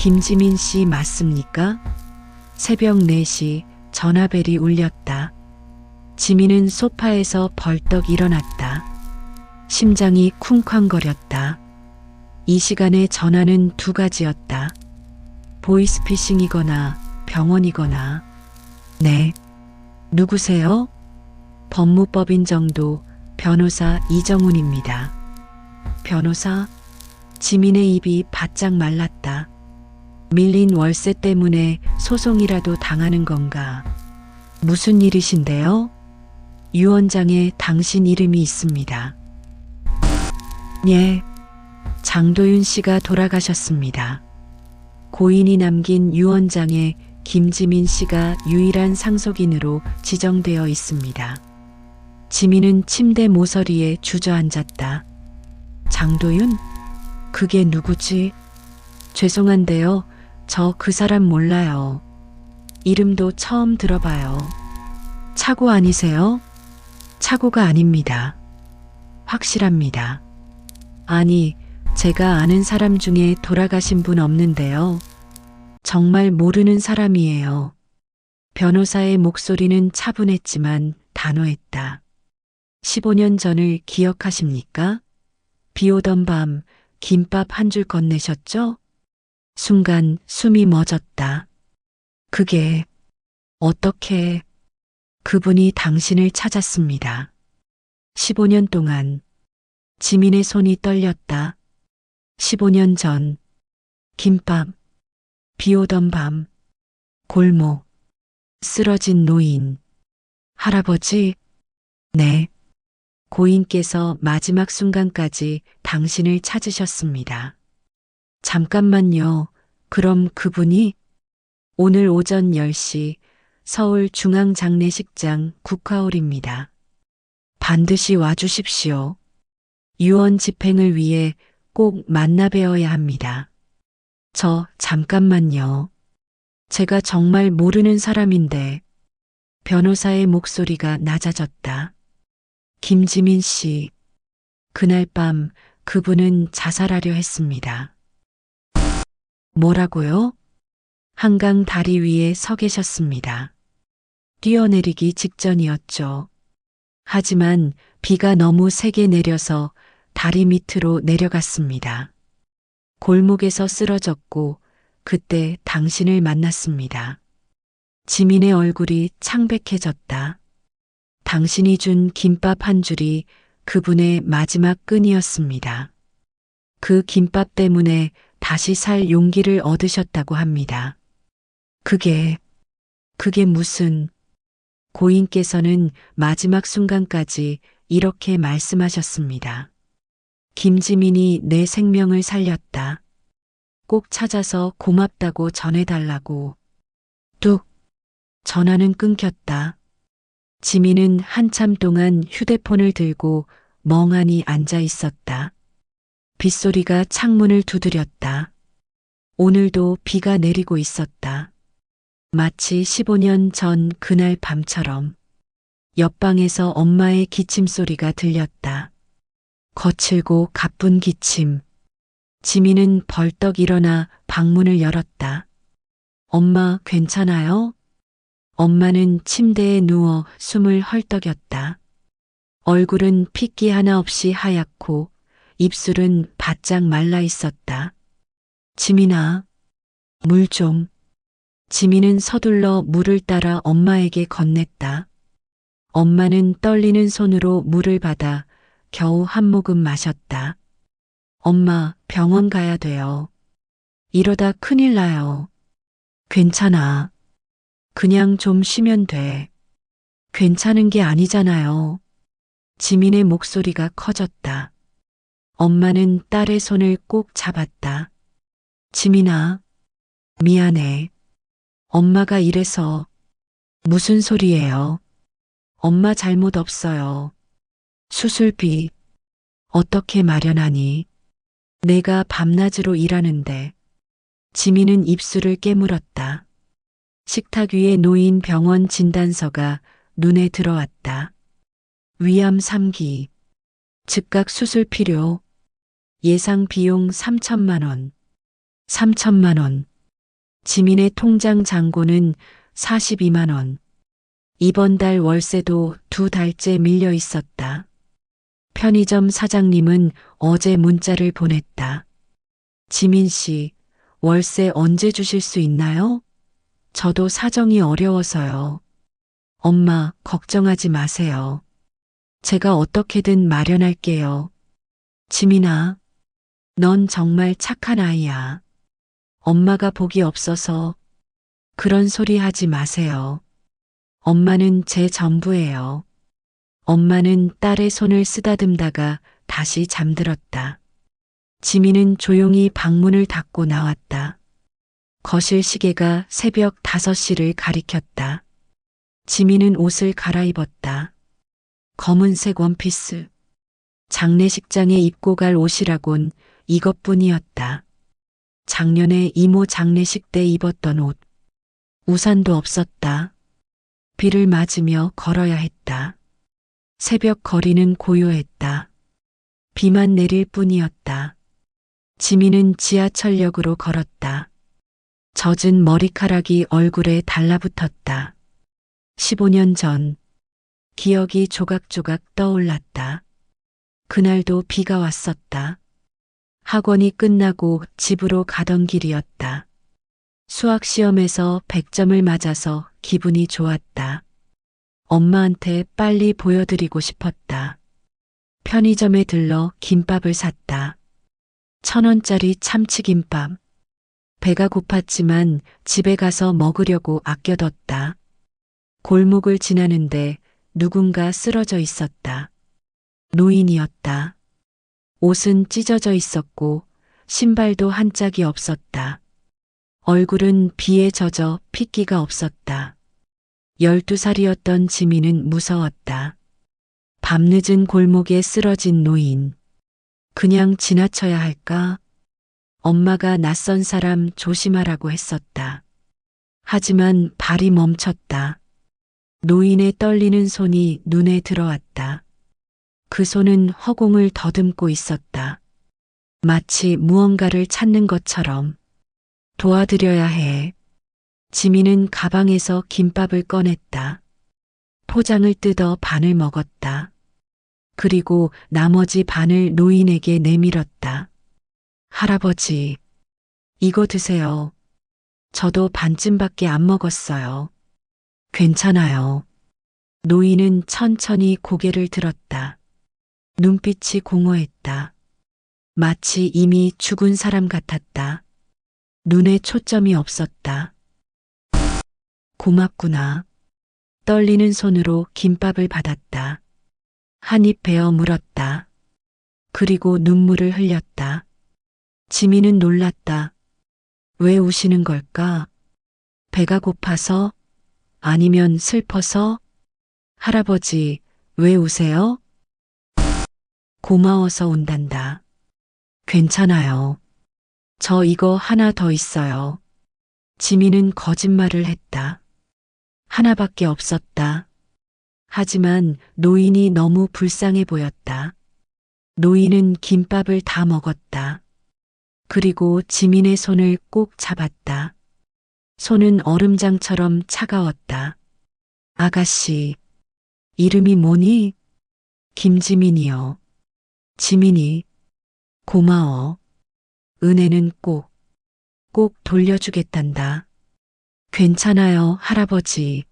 김지민 씨 맞습니까? 새벽 4시 전화벨이 울렸다. 지민은 소파에서 벌떡 일어났다. 심장이 쿵쾅거렸다. 이 시간에 전화는 두 가지였다. 보이스피싱이거나 병원이거나. 네. 누구세요? 법무법인 정도 변호사 이정훈입니다. 변호사? 지민의 입이 바짝 말랐다. 밀린 월세 때문에 소송이라도 당하는 건가? 무슨 일이신데요? 유언장에 당신 이름이 있습니다. 예. 장도윤 씨가 돌아가셨습니다. 고인이 남긴 유언장에 김지민 씨가 유일한 상속인으로 지정되어 있습니다. 지민은 침대 모서리에 주저앉았다. 장도윤? 그게 누구지? 죄송한데요. 저 그 사람 몰라요. 이름도 처음 들어봐요. 차고 아니세요? 차고가 아닙니다. 확실합니다. 아니, 제가 아는 사람 중에 돌아가신 분 없는데요. 정말 모르는 사람이에요. 변호사의 목소리는 차분했지만 단호했다. 15년 전을 기억하십니까? 비 오던 밤 김밥 한 줄 건네셨죠? 순간 숨이 멎었다. 그게 어떻게 그분이 당신을 찾았습니다. 15년 동안 지민의 손이 떨렸다. 15년 전 김밥, 비 오던 밤, 골목, 쓰러진 노인, 할아버지, 네. 고인께서 마지막 순간까지 당신을 찾으셨습니다. 잠깐만요. 그럼 그분이 오늘 오전 10시 서울중앙장례식장 국화홀입니다. 반드시 와주십시오. 유언 집행을 위해 꼭 만나 뵈어야 합니다. 잠깐만요. 제가 정말 모르는 사람인데. 변호사의 목소리가 낮아졌다. 김지민 씨, 그날 밤 그분은 자살하려 했습니다. 뭐라고요? 한강 다리 위에 서 계셨습니다. 뛰어내리기 직전이었죠. 하지만 비가 너무 세게 내려서 다리 밑으로 내려갔습니다. 골목에서 쓰러졌고 그때 당신을 만났습니다. 지민의 얼굴이 창백해졌다. 당신이 준 김밥 한 줄이 그분의 마지막 끈이었습니다. 그 김밥 때문에 다시 살 용기를 얻으셨다고 합니다. 그게 무슨... 고인께서는 마지막 순간까지 이렇게 말씀하셨습니다. 김지민이 내 생명을 살렸다. 꼭 찾아서 고맙다고 전해달라고. 뚝. 전화는 끊겼다. 지민은 한참 동안 휴대폰을 들고 멍하니 앉아 있었다. 빗소리가 창문을 두드렸다. 오늘도 비가 내리고 있었다. 마치 15년 전 그날 밤처럼. 옆방에서 엄마의 기침소리가 들렸다. 거칠고 가쁜 기침. 지민은 벌떡 일어나 방문을 열었다. 엄마 괜찮아요? 엄마는 침대에 누워 숨을 헐떡였다. 얼굴은 핏기 하나 없이 하얗고 입술은 바짝 말라 있었다. 지민아, 물 좀. 지민은 서둘러 물을 따라 엄마에게 건넸다. 엄마는 떨리는 손으로 물을 받아 겨우 한 모금 마셨다. 엄마, 병원 가야 돼요. 이러다 큰일 나요. 괜찮아. 그냥 좀 쉬면 돼. 괜찮은 게 아니잖아요. 지민의 목소리가 커졌다. 엄마는 딸의 손을 꼭 잡았다. 지민아, 미안해. 엄마가 이래서. 무슨 소리예요? 엄마 잘못 없어요. 수술비 어떻게 마련하니? 내가 밤낮으로 일하는데. 지민은 입술을 깨물었다. 식탁 위에 놓인 병원 진단서가 눈에 들어왔다. 위암 3기. 즉각 수술 필요. 예상 비용 3천만 원. 3천만 원. 지민의 통장 잔고는 42만 원. 이번 달 월세도 2달째 밀려 있었다. 편의점 사장님은 어제 문자를 보냈다. 지민 씨, 월세 언제 주실 수 있나요? 저도 사정이 어려워서요. 엄마, 걱정하지 마세요. 제가 어떻게든 마련할게요. 지민아, 넌 정말 착한 아이야. 엄마가 복이 없어서 그런 소리 하지 마세요. 엄마는 제 전부예요. 엄마는 딸의 손을 쓰다듬다가 다시 잠들었다. 지민은 조용히 방문을 닫고 나왔다. 거실 시계가 새벽 5시를 가리켰다. 지민은 옷을 갈아입었다. 검은색 원피스. 장례식장에 입고 갈 옷이라곤 이것뿐이었다. 작년에 이모 장례식 때 입었던 옷. 우산도 없었다. 비를 맞으며 걸어야 했다. 새벽 거리는 고요했다. 비만 내릴 뿐이었다. 지민은 지하철역으로 걸었다. 젖은 머리카락이 얼굴에 달라붙었다. 15년 전, 기억이 조각조각 떠올랐다. 그날도 비가 왔었다. 학원이 끝나고 집으로 가던 길이었다. 수학 시험에서 100점을 맞아서 기분이 좋았다. 엄마한테 빨리 보여드리고 싶었다. 편의점에 들러 김밥을 샀다. 1,000원짜리 참치김밥. 배가 고팠지만 집에 가서 먹으려고 아껴뒀다. 골목을 지나는데 누군가 쓰러져 있었다. 노인이었다. 옷은 찢어져 있었고 신발도 한 짝이 없었다. 얼굴은 비에 젖어 핏기가 없었다. 12살이었던 지민은 무서웠다. 밤늦은 골목에 쓰러진 노인. 그냥 지나쳐야 할까? 엄마가 낯선 사람 조심하라고 했었다. 하지만 발이 멈췄다. 노인의 떨리는 손이 눈에 들어왔다. 그 손은 허공을 더듬고 있었다. 마치 무언가를 찾는 것처럼. 도와드려야 해. 지민은 가방에서 김밥을 꺼냈다. 포장을 뜯어 반을 먹었다. 그리고 나머지 반을 노인에게 내밀었다. 할아버지, 이거 드세요. 저도 반쯤밖에 안 먹었어요. 괜찮아요. 노인은 천천히 고개를 들었다. 눈빛이 공허했다. 마치 이미 죽은 사람 같았다. 눈에 초점이 없었다. 고맙구나. 떨리는 손으로 김밥을 받았다. 한 입 베어 물었다. 그리고 눈물을 흘렸다. 지민은 놀랐다. 왜 우시는 걸까? 배가 고파서? 아니면 슬퍼서? 할아버지, 왜 우세요? 고마워서 운단다. 괜찮아요. 저 이거 하나 더 있어요. 지민은 거짓말을 했다. 하나밖에 없었다. 하지만 노인이 너무 불쌍해 보였다. 노인은 김밥을 다 먹었다. 그리고 지민의 손을 꼭 잡았다. 손은 얼음장처럼 차가웠다. 아가씨, 이름이 뭐니? 김지민이요. 지민이, 고마워. 은혜는 꼭 돌려주겠단다. 괜찮아요, 할아버지.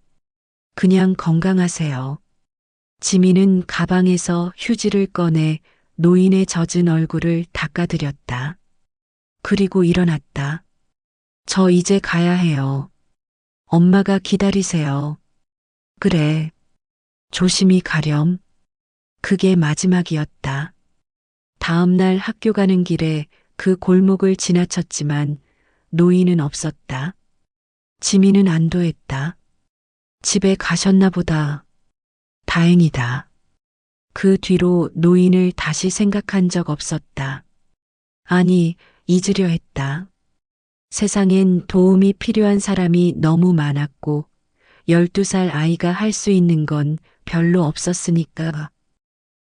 그냥 건강하세요. 지민은 가방에서 휴지를 꺼내 노인의 젖은 얼굴을 닦아드렸다. 그리고 일어났다. 저 이제 가야 해요. 엄마가 기다리세요. 그래. 조심히 가렴. 그게 마지막이었다. 다음 날 학교 가는 길에 그 골목을 지나쳤지만 노인은 없었다. 지민은 안도했다. 집에 가셨나 보다. 다행이다. 그 뒤로 노인을 다시 생각한 적 없었다. 아니, 잊으려 했다. 세상엔 도움이 필요한 사람이 너무 많았고 12살 아이가 할 수 있는 건 별로 없었으니까.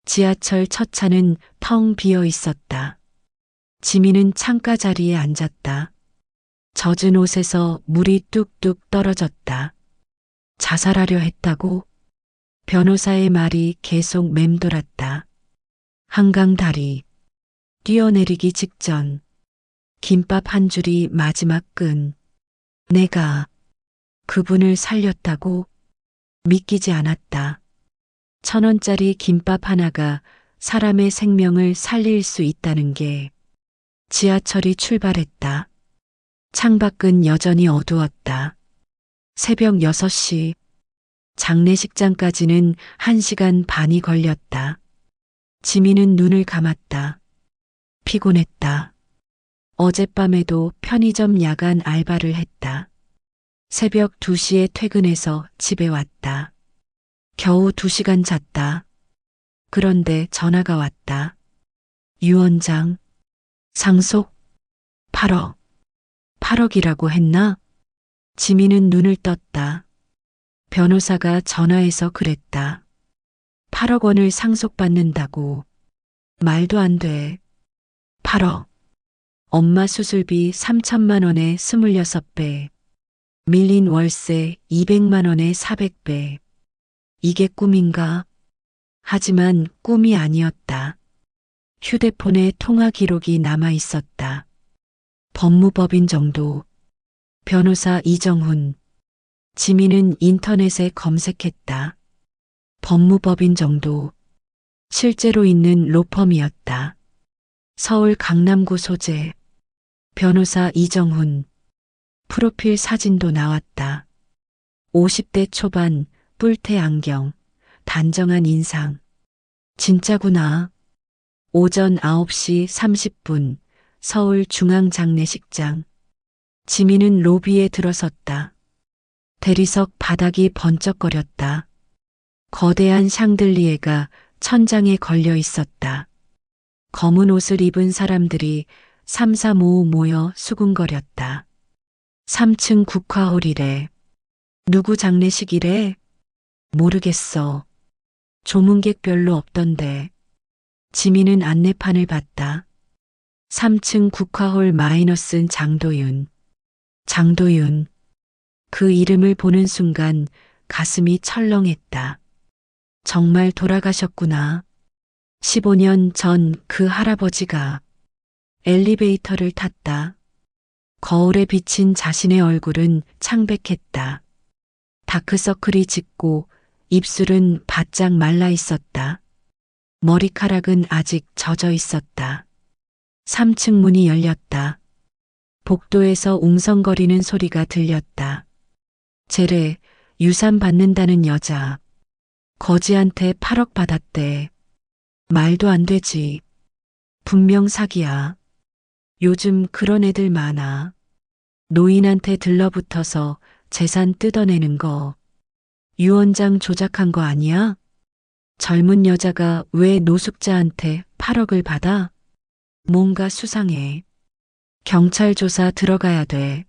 지하철 첫 차는 텅 비어 있었다. 지민은 창가 자리에 앉았다. 젖은 옷에서 물이 뚝뚝 떨어졌다. 자살하려 했다고? 변호사의 말이 계속 맴돌았다. 한강 다리. 뛰어내리기 직전. 김밥 한 줄이 마지막 끈. 내가 그분을 살렸다고? 믿기지 않았다. 1,000원짜리 김밥 하나가 사람의 생명을 살릴 수 있다는 게. 지하철이 출발했다. 창밖은 여전히 어두웠다. 새벽 6시. 장례식장까지는 1시간 반이 걸렸다. 지민은 눈을 감았다. 피곤했다. 어젯밤에도 편의점 야간 알바를 했다. 새벽 2시에 퇴근해서 집에 왔다. 겨우 2시간 잤다. 그런데 전화가 왔다. 유 원장, 상속 8억. 8억이라고 했나? 지민은 눈을 떴다. 변호사가 전화해서 그랬다. 8억 원을 상속받는다고. 말도 안 돼. 8억. 엄마 수술비 3천만 원에 26배. 밀린 월세 200만 원에 400배. 이게 꿈인가? 하지만 꿈이 아니었다. 휴대폰에 통화 기록이 남아 있었다. 법무법인 정도. 변호사 이정훈. 지민은 인터넷에 검색했다. 법무법인 정도. 실제로 있는 로펌이었다. 서울 강남구 소재. 변호사 이정훈. 프로필 사진도 나왔다. 50대 초반, 뿔테 안경, 단정한 인상. 진짜구나. 오전 9시 30분, 서울 중앙장례식장. 지민은 로비에 들어섰다. 대리석 바닥이 번쩍거렸다. 거대한 샹들리에가 천장에 걸려 있었다. 검은 옷을 입은 사람들이 삼삼오오 모여 수군거렸다. 3층 국화홀이래. 누구 장례식이래? 모르겠어. 조문객 별로 없던데. 지민은 안내판을 봤다. 3층 국화홀 마이너스는 장도윤. 장도윤. 그 이름을 보는 순간 가슴이 철렁했다. 정말 돌아가셨구나. 15년 전 그 할아버지가. 엘리베이터를 탔다. 거울에 비친 자신의 얼굴은 창백했다. 다크서클이 짙고 입술은 바짝 말라 있었다. 머리카락은 아직 젖어 있었다. 3층 문이 열렸다. 복도에서 웅성거리는 소리가 들렸다. 재래, 유산 받는다는 여자. 거지한테 8억 받았대. 말도 안 되지. 분명 사기야. 요즘 그런 애들 많아. 노인한테 들러붙어서 재산 뜯어내는 거. 유 원장 조작한 거 아니야? 젊은 여자가 왜 노숙자한테 8억을 받아? 뭔가 수상해. 경찰 조사 들어가야 돼.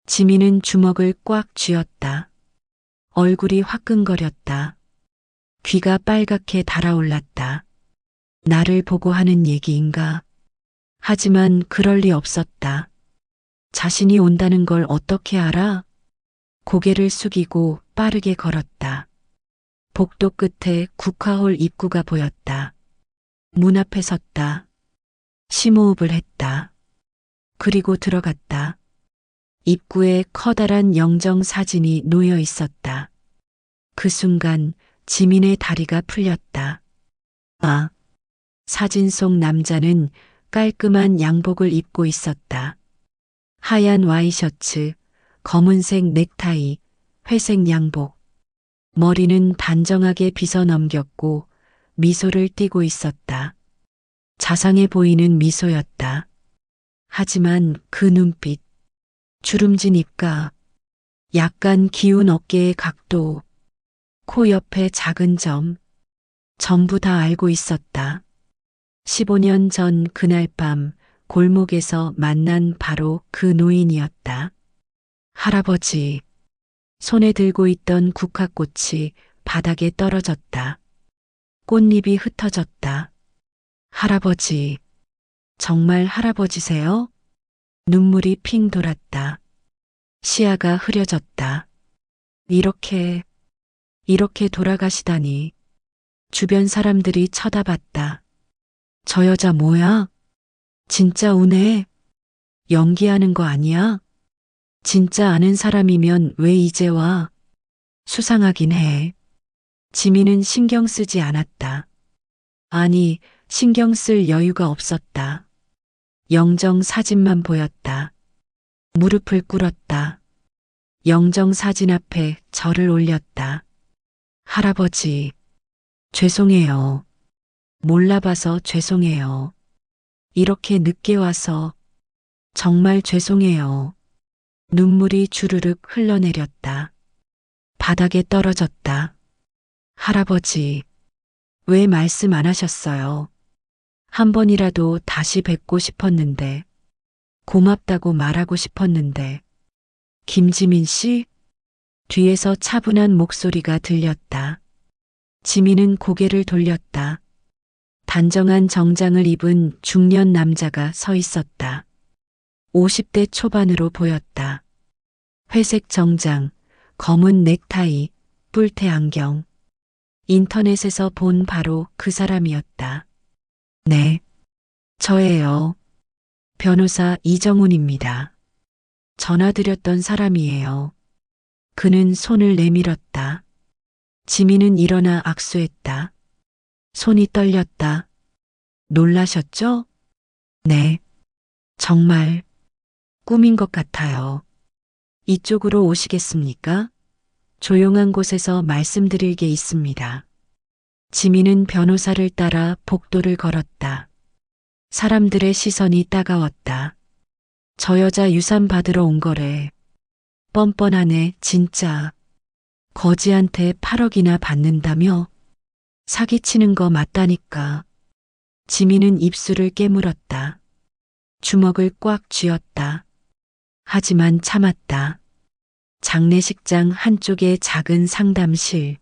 지민은 주먹을 꽉 쥐었다. 얼굴이 화끈거렸다. 귀가 빨갛게 달아올랐다. 나를 보고 하는 얘기인가? 하지만 그럴 리 없었다. 자신이 온다는 걸 어떻게 알아? 고개를 숙이고 빠르게 걸었다. 복도 끝에 국화홀 입구가 보였다. 문 앞에 섰다. 심호흡을 했다. 그리고 들어갔다. 입구에 커다란 영정 사진이 놓여 있었다. 그 순간 지민의 다리가 풀렸다. 아, 사진 속 남자는 깔끔한 양복을 입고 있었다. 하얀 와이셔츠, 검은색 넥타이, 회색 양복. 머리는 단정하게 빗어 넘겼고 미소를 띠고 있었다. 자상해 보이는 미소였다. 하지만 그 눈빛, 주름진 입가, 약간 기운 어깨의 각도, 코 옆에 작은 점, 전부 다 알고 있었다. 15년 전 그날 밤 골목에서 만난 바로 그 노인이었다. 할아버지. 손에 들고 있던 국화꽃이 바닥에 떨어졌다. 꽃잎이 흩어졌다. 할아버지. 정말 할아버지세요? 눈물이 핑 돌았다. 시야가 흐려졌다. 이렇게 돌아가시다니. 주변 사람들이 쳐다봤다. 저 여자 뭐야? 진짜 우네. 연기하는 거 아니야? 진짜 아는 사람이면 왜 이제 와? 수상하긴 해. 지민은 신경 쓰지 않았다. 아니, 신경 쓸 여유가 없었다. 영정 사진만 보였다. 무릎을 꿇었다. 영정 사진 앞에 절을 올렸다. 할아버지, 죄송해요. 몰라봐서 죄송해요. 이렇게 늦게 와서 정말 죄송해요. 눈물이 주르륵 흘러내렸다. 바닥에 떨어졌다. 할아버지, 왜 말씀 안 하셨어요? 한 번이라도 다시 뵙고 싶었는데, 고맙다고 말하고 싶었는데. 김지민 씨? 뒤에서 차분한 목소리가 들렸다. 지민은 고개를 돌렸다. 단정한 정장을 입은 중년 남자가 서 있었다. 50대 초반으로 보였다. 회색 정장, 검은 넥타이, 뿔테 안경. 인터넷에서 본 바로 그 사람이었다. 네, 저예요. 변호사 이정훈입니다. 전화드렸던 사람이에요. 그는 손을 내밀었다. 지민은 일어나 악수했다. 손이 떨렸다. 놀라셨죠? 네. 정말 꿈인 것 같아요. 이쪽으로 오시겠습니까? 조용한 곳에서 말씀드릴 게 있습니다. 지민은 변호사를 따라 복도를 걸었다. 사람들의 시선이 따가웠다. 저 여자 유산 받으러 온 거래. 뻔뻔하네, 진짜. 거지한테 8억이나 받는다며? 사기치는 거 맞다니까. 지민은 입술을 깨물었다. 주먹을 꽉 쥐었다. 하지만 참았다. 장례식장 한쪽의 작은 상담실.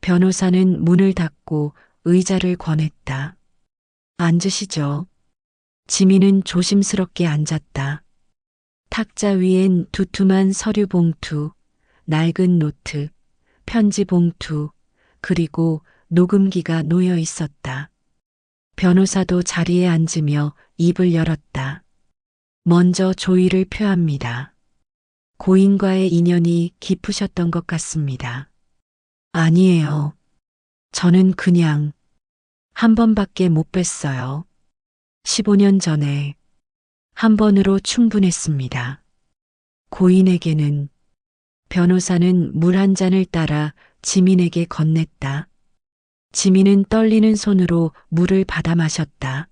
변호사는 문을 닫고 의자를 권했다. 앉으시죠. 지민은 조심스럽게 앉았다. 탁자 위엔 두툼한 서류 봉투, 낡은 노트, 편지 봉투, 그리고 녹음기가 놓여 있었다. 변호사도 자리에 앉으며 입을 열었다. 먼저 조의를 표합니다. 고인과의 인연이 깊으셨던 것 같습니다. 아니에요. 저는 그냥 한 번밖에 못 뵀어요. 15년 전에 한 번으로 충분했습니다. 고인에게는. 변호사는 물 한 잔을 따라 지민에게 건넸다. 지민은 떨리는 손으로 물을 받아 마셨다.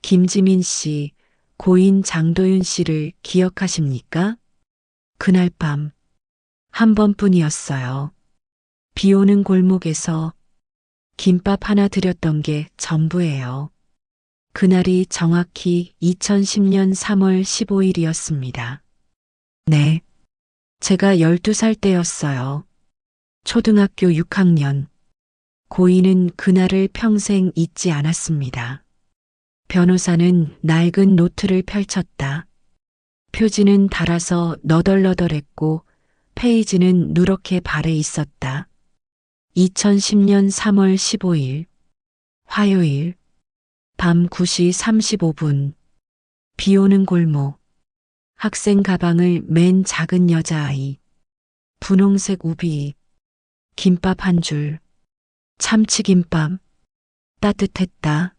김지민 씨, 고인 장도윤 씨를 기억하십니까? 그날 밤, 한 번뿐이었어요. 비 오는 골목에서 김밥 하나 드렸던 게 전부예요. 그날이 정확히 2010년 3월 15일이었습니다. 네. 제가 12살 때였어요. 초등학교 6학년. 고인은 그날을 평생 잊지 않았습니다. 변호사는 낡은 노트를 펼쳤다. 표지는 닳아서 너덜너덜했고 페이지는 누렇게 발해 있었다. 2010년 3월 15일 화요일 밤 9시 35분 비 오는 골목 학생 가방을 맨 작은 여자아이 분홍색 우비 김밥 한 줄 참치김밥 따뜻했다.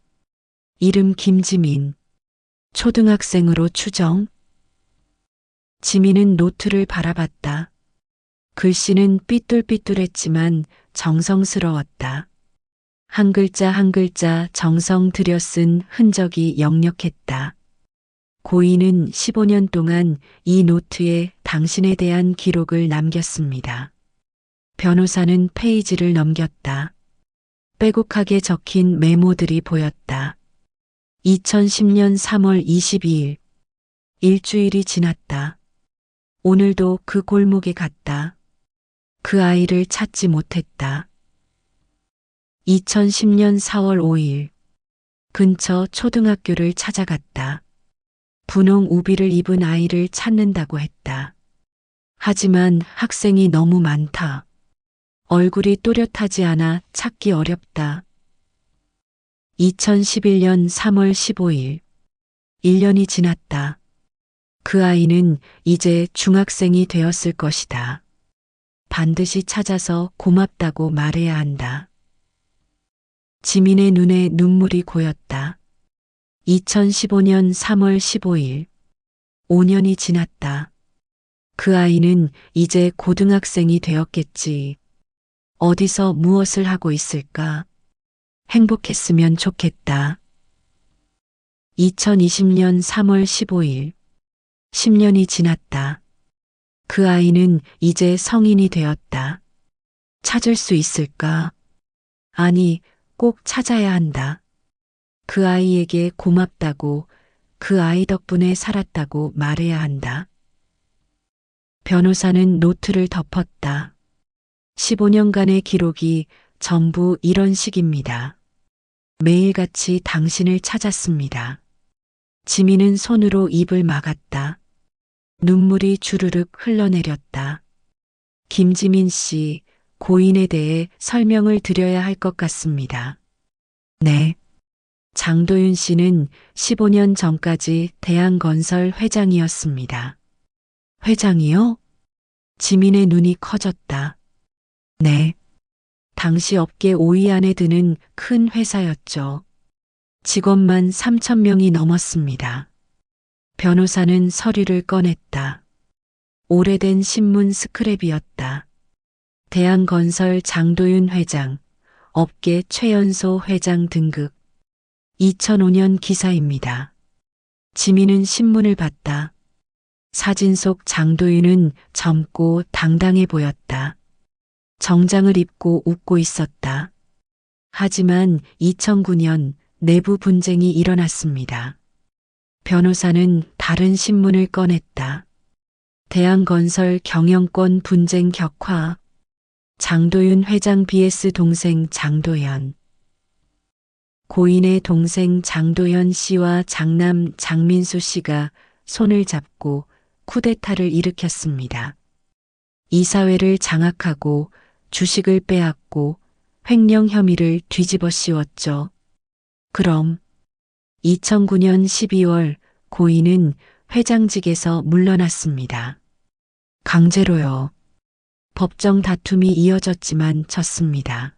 이름 김지민 초등학생으로 추정. 지민은 노트를 바라봤다. 글씨는 삐뚤삐뚤했지만 정성스러웠다. 한 글자 한 글자 정성 들여 쓴 흔적이 역력했다. 고인은 15년 동안 이 노트에 당신에 대한 기록을 남겼습니다. 변호사는 페이지를 넘겼다. 빼곡하게 적힌 메모들이 보였다. 2010년 3월 22일. 일주일이 지났다. 오늘도 그 골목에 갔다. 그 아이를 찾지 못했다. 2010년 4월 5일. 근처 초등학교를 찾아갔다. 분홍 우비를 입은 아이를 찾는다고 했다. 하지만 학생이 너무 많다. 얼굴이 또렷하지 않아 찾기 어렵다. 2011년 3월 15일. 1년이 지났다. 그 아이는 이제 중학생이 되었을 것이다. 반드시 찾아서 고맙다고 말해야 한다. 지민의 눈에 눈물이 고였다. 2015년 3월 15일. 5년이 지났다. 그 아이는 이제 고등학생이 되었겠지. 어디서 무엇을 하고 있을까? 행복했으면 좋겠다. 2020년 3월 15일. 10년이 지났다. 그 아이는 이제 성인이 되었다. 찾을 수 있을까? 아니, 꼭 찾아야 한다. 그 아이에게 고맙다고, 그 아이 덕분에 살았다고 말해야 한다. 변호사는 노트를 덮었다. 15년간의 기록이 전부 이런 식입니다. 매일같이 당신을 찾았습니다. 지민은 손으로 입을 막았다. 눈물이 주르륵 흘러내렸다. 김지민 씨, 고인에 대해 설명을 드려야 할 것 같습니다. 네. 장도윤 씨는 15년 전까지 대한건설 회장이었습니다. 회장이요? 지민의 눈이 커졌다. 네. 당시 업계 5위 안에 드는 큰 회사였죠. 직원만 3,000명이 넘었습니다. 변호사는 서류를 꺼냈다. 오래된 신문 스크랩이었다. 대한건설 장도윤 회장, 업계 최연소 회장 등극. 2005년 기사입니다. 지민은 신문을 봤다. 사진 속 장도윤은 젊고 당당해 보였다. 정장을 입고 웃고 있었다. 하지만 2009년 내부 분쟁이 일어났습니다. 변호사는 다른 신문을 꺼냈다. 대한건설 경영권 분쟁 격화. 장도윤 회장 vs 동생 장도연. 고인의 동생 장도연 씨와 장남 장민수 씨가 손을 잡고 쿠데타를 일으켰습니다. 이사회를 장악하고 주식을 빼앗고 횡령 혐의를 뒤집어 씌웠죠. 그럼 2009년 12월 고인은 회장직에서 물러났습니다. 강제로요. 법정 다툼이 이어졌지만 졌습니다.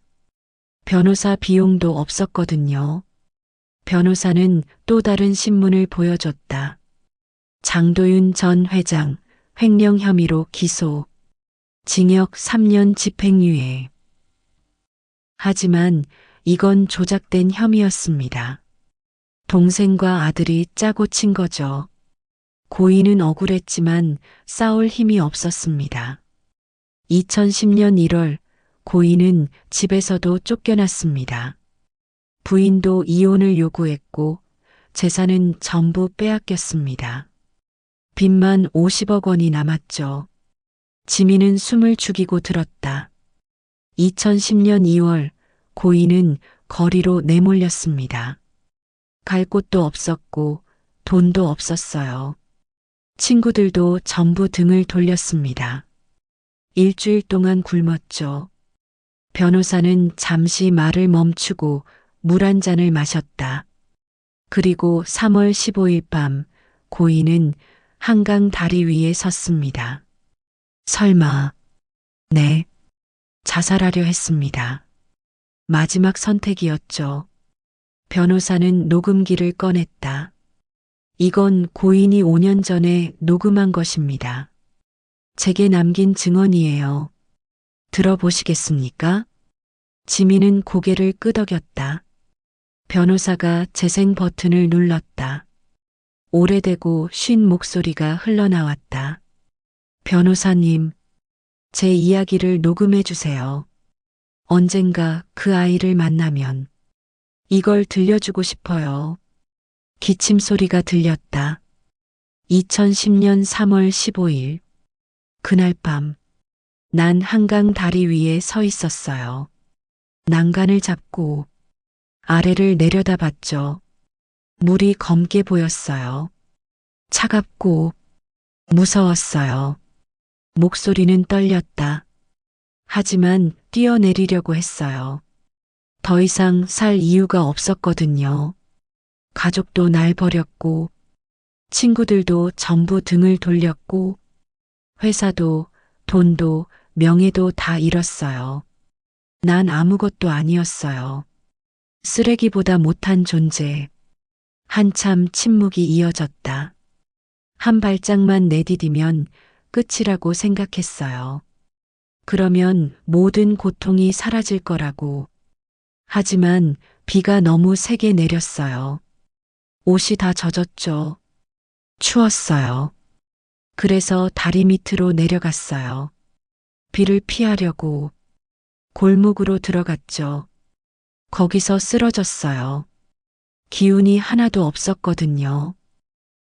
변호사 비용도 없었거든요. 변호사는 또 다른 신문을 보여줬다. 장도윤 전 회장 횡령 혐의로 기소. 징역 3년 집행유예. 하지만 이건 조작된 혐의였습니다. 동생과 아들이 짜고 친 거죠. 고인은 억울했지만 싸울 힘이 없었습니다. 2010년 1월 고인은 집에서도 쫓겨났습니다. 부인도 이혼을 요구했고 재산은 전부 빼앗겼습니다. 빚만 50억 원이 남았죠. 지민은 숨을 죽이고 들었다. 2010년 2월 고인은 거리로 내몰렸습니다. 갈 곳도 없었고 돈도 없었어요. 친구들도 전부 등을 돌렸습니다. 일주일 동안 굶었죠. 변호사는 잠시 말을 멈추고 물 한 잔을 마셨다. 그리고 3월 15일 밤 고인은 한강 다리 위에 섰습니다. 설마, 네, 자살하려 했습니다. 마지막 선택이었죠. 변호사는 녹음기를 꺼냈다. 이건 고인이 5년 전에 녹음한 것입니다. 제게 남긴 증언이에요. 들어보시겠습니까? 지민은 고개를 끄덕였다. 변호사가 재생 버튼을 눌렀다. 오래되고 쉰 목소리가 흘러나왔다. 변호사님, 제 이야기를 녹음해 주세요. 언젠가 그 아이를 만나면 이걸 들려주고 싶어요. 기침 소리가 들렸다. 2010년 3월 15일. 그날 밤, 난 한강 다리 위에 서 있었어요. 난간을 잡고 아래를 내려다봤죠. 물이 검게 보였어요. 차갑고 무서웠어요. 목소리는 떨렸다. 하지만 뛰어내리려고 했어요. 더 이상 살 이유가 없었거든요. 가족도 날 버렸고, 친구들도 전부 등을 돌렸고, 회사도, 돈도, 명예도 다 잃었어요. 난 아무것도 아니었어요. 쓰레기보다 못한 존재. 한참 침묵이 이어졌다. 한 발짝만 내디디면 끝이라고 생각했어요. 그러면 모든 고통이 사라질 거라고. 하지만 비가 너무 세게 내렸어요. 옷이 다 젖었죠. 추웠어요. 그래서 다리 밑으로 내려갔어요. 비를 피하려고 골목으로 들어갔죠. 거기서 쓰러졌어요. 기운이 하나도 없었거든요.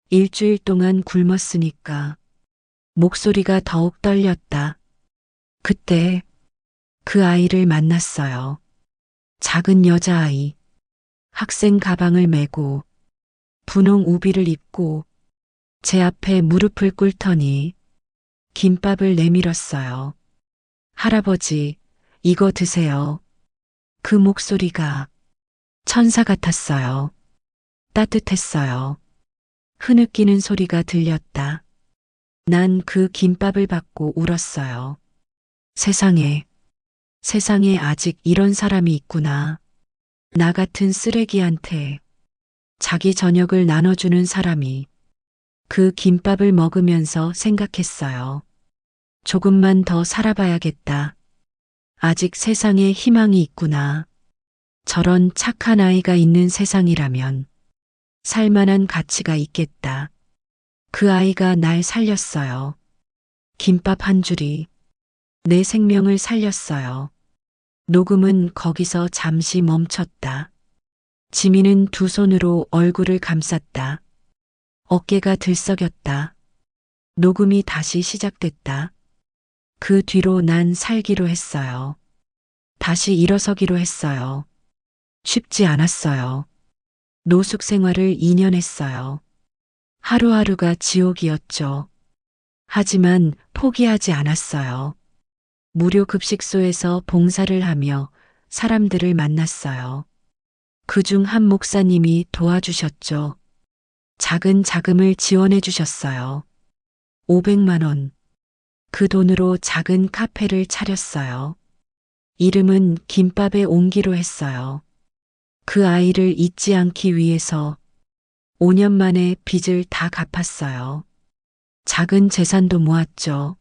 일주일 동안 굶었으니까. 목소리가 더욱 떨렸다. 그때 그 아이를 만났어요. 작은 여자아이. 학생 가방을 메고 분홍 우비를 입고 제 앞에 무릎을 꿇더니 김밥을 내밀었어요. 할아버지, 이거 드세요. 그 목소리가 천사 같았어요. 따뜻했어요. 흐느끼는 소리가 들렸다. 난 그 김밥을 받고 울었어요. 세상에 아직 이런 사람이 있구나. 나 같은 쓰레기한테 자기 저녁을 나눠주는 사람이. 그 김밥을 먹으면서 생각했어요. 조금만 더 살아봐야겠다. 아직 세상에 희망이 있구나. 저런 착한 아이가 있는 세상이라면 살만한 가치가 있겠다. 그 아이가 날 살렸어요. 김밥 한 줄이 내 생명을 살렸어요. 녹음은 거기서 잠시 멈췄다. 지민은 두 손으로 얼굴을 감쌌다. 어깨가 들썩였다. 녹음이 다시 시작됐다. 그 뒤로 난 살기로 했어요. 다시 일어서기로 했어요. 쉽지 않았어요. 노숙 생활을 2년 했어요. 하루하루가 지옥이었죠. 하지만 포기하지 않았어요. 무료 급식소에서 봉사를 하며 사람들을 만났어요. 그중 한 목사님이 도와주셨죠. 작은 자금을 지원해 주셨어요. 500만 원. 그 돈으로 작은 카페를 차렸어요. 이름은 김밥에 옮기로 했어요. 그 아이를 잊지 않기 위해서 5년 만에 빚을 다 갚았어요. 작은 재산도 모았죠.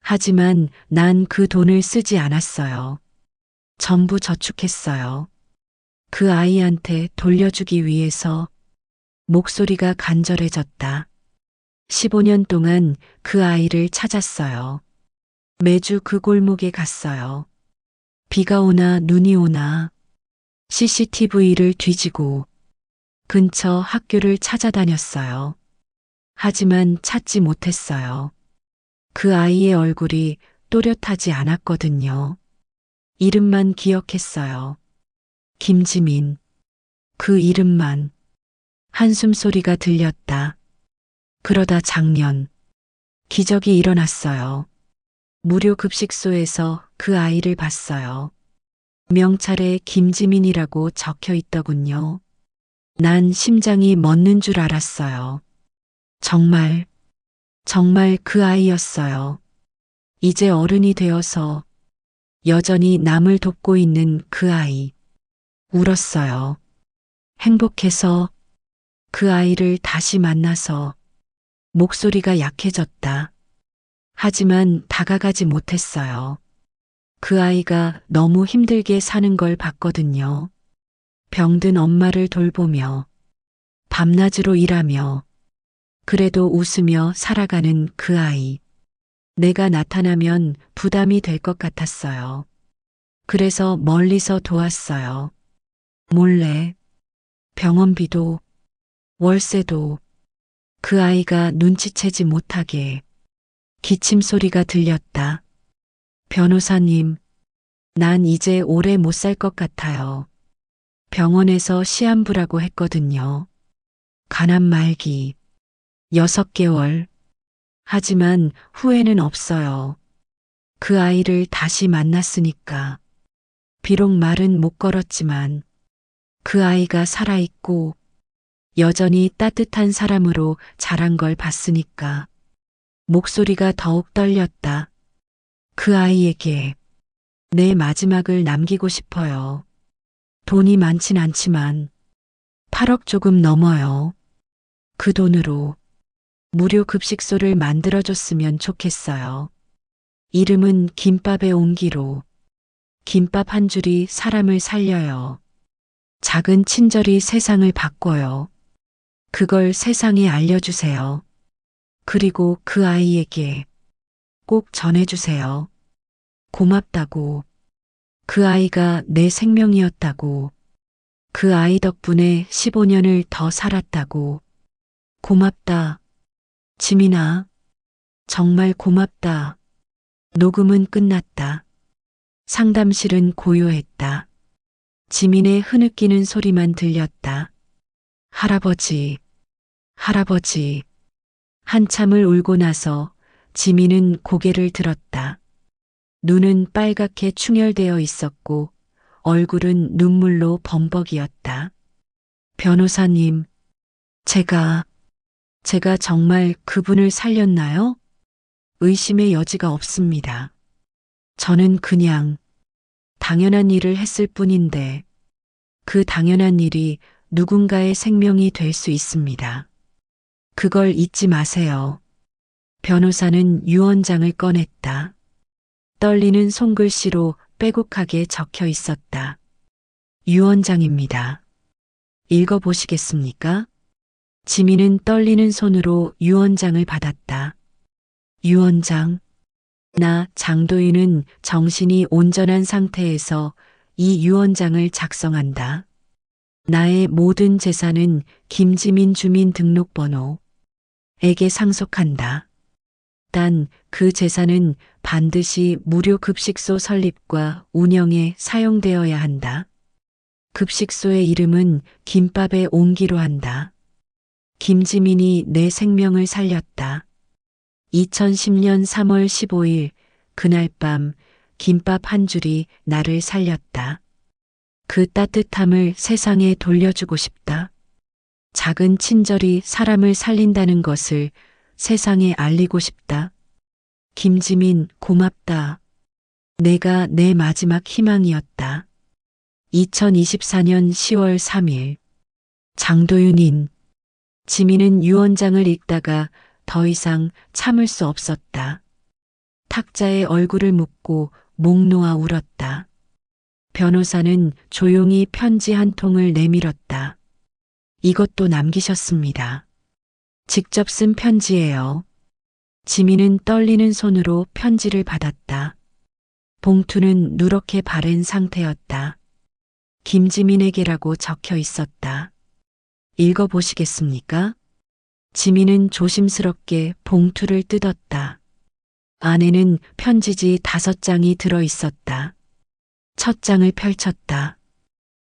하지만 난 그 돈을 쓰지 않았어요. 전부 저축했어요. 그 아이한테 돌려주기 위해서. 목소리가 간절해졌다. 15년 동안 그 아이를 찾았어요. 매주 그 골목에 갔어요. 비가 오나 눈이 오나 CCTV를 뒤지고 근처 학교를 찾아다녔어요. 하지만 찾지 못했어요. 그 아이의 얼굴이 또렷하지 않았거든요. 이름만 기억했어요. 김지민. 그 이름만. 한숨 소리가 들렸다. 그러다 작년 기적이 일어났어요. 무료 급식소에서 그 아이를 봤어요. 명찰에 김지민이라고 적혀 있더군요. 난 심장이 멎는 줄 알았어요. 정말 그 아이였어요. 이제 어른이 되어서 여전히 남을 돕고 있는 그 아이. 울었어요. 행복해서, 그 아이를 다시 만나서. 목소리가 약해졌다. 하지만 다가가지 못했어요. 그 아이가 너무 힘들게 사는 걸 봤거든요. 병든 엄마를 돌보며, 밤낮으로 일하며, 그래도 웃으며 살아가는 그 아이. 내가 나타나면 부담이 될 것 같았어요. 그래서 멀리서 도왔어요. 몰래. 병원비도, 월세도, 그 아이가 눈치채지 못하게. 기침 소리가 들렸다. 변호사님, 난 이제 오래 못 살 것 같아요. 병원에서 시한부라고 했거든요. 가난 말기. 6개월. 하지만 후회는 없어요. 그 아이를 다시 만났으니까. 비록 말은 못 걸었지만 그 아이가 살아있고 여전히 따뜻한 사람으로 자란 걸 봤으니까. 목소리가 더욱 떨렸다. 그 아이에게 내 마지막을 남기고 싶어요. 돈이 많진 않지만 8억 조금 넘어요. 그 돈으로 무료 급식소를 만들어줬으면 좋겠어요. 이름은 김밥의 온기로. 김밥 한 줄이 사람을 살려요. 작은 친절이 세상을 바꿔요. 그걸 세상에 알려주세요. 그리고 그 아이에게 꼭 전해주세요. 고맙다고. 그 아이가 내 생명이었다고. 그 아이 덕분에 15년을 더 살았다고. 고맙다. 지민아. 정말 고맙다. 녹음은 끝났다. 상담실은 고요했다. 지민의 흐느끼는 소리만 들렸다. 할아버지, 할아버지. 한참을 울고 나서 지민은 고개를 들었다. 눈은 빨갛게 충혈되어 있었고 얼굴은 눈물로 범벅이었다. 변호사님, 제가 정말 그분을 살렸나요? 의심의 여지가 없습니다. 저는 그냥 당연한 일을 했을 뿐인데 그 당연한 일이 누군가의 생명이 될 수 있습니다. 그걸 잊지 마세요. 변호사는 유언장을 꺼냈다. 떨리는 손글씨로 빼곡하게 적혀 있었다. 유언장입니다. 읽어보시겠습니까? 지민은 떨리는 손으로 유언장을 받았다. 유언장. 나 장도윤은 정신이 온전한 상태에서 이 유언장을 작성한다. 나의 모든 재산은 김지민 주민등록번호에게 상속한다. 단 그 재산은 반드시 무료 급식소 설립과 운영에 사용되어야 한다. 급식소의 이름은 김밥의 온기로 한다. 김지민이 내 생명을 살렸다. 2010년 3월 15일 그날 밤 김밥 한 줄이 나를 살렸다. 그 따뜻함을 세상에 돌려주고 싶다. 작은 친절이 사람을 살린다는 것을 세상에 알리고 싶다. 김지민, 고맙다. 내가 내 마지막 희망이었다. 2024년 10월 3일. 장도윤인. 지민은 유언장을 읽다가 더 이상 참을 수 없었다. 탁자에 얼굴을 묻고 목 놓아 울었다. 변호사는 조용히 편지 한 통을 내밀었다. 이것도 남기셨습니다. 직접 쓴 편지예요. 지민은 떨리는 손으로 편지를 받았다. 봉투는 누렇게 바른 상태였다. 김지민에게라고 적혀 있었다. 읽어보시겠습니까? 지민은 조심스럽게 봉투를 뜯었다. 안에는 편지지 5장이 들어 있었다. 첫 장을 펼쳤다.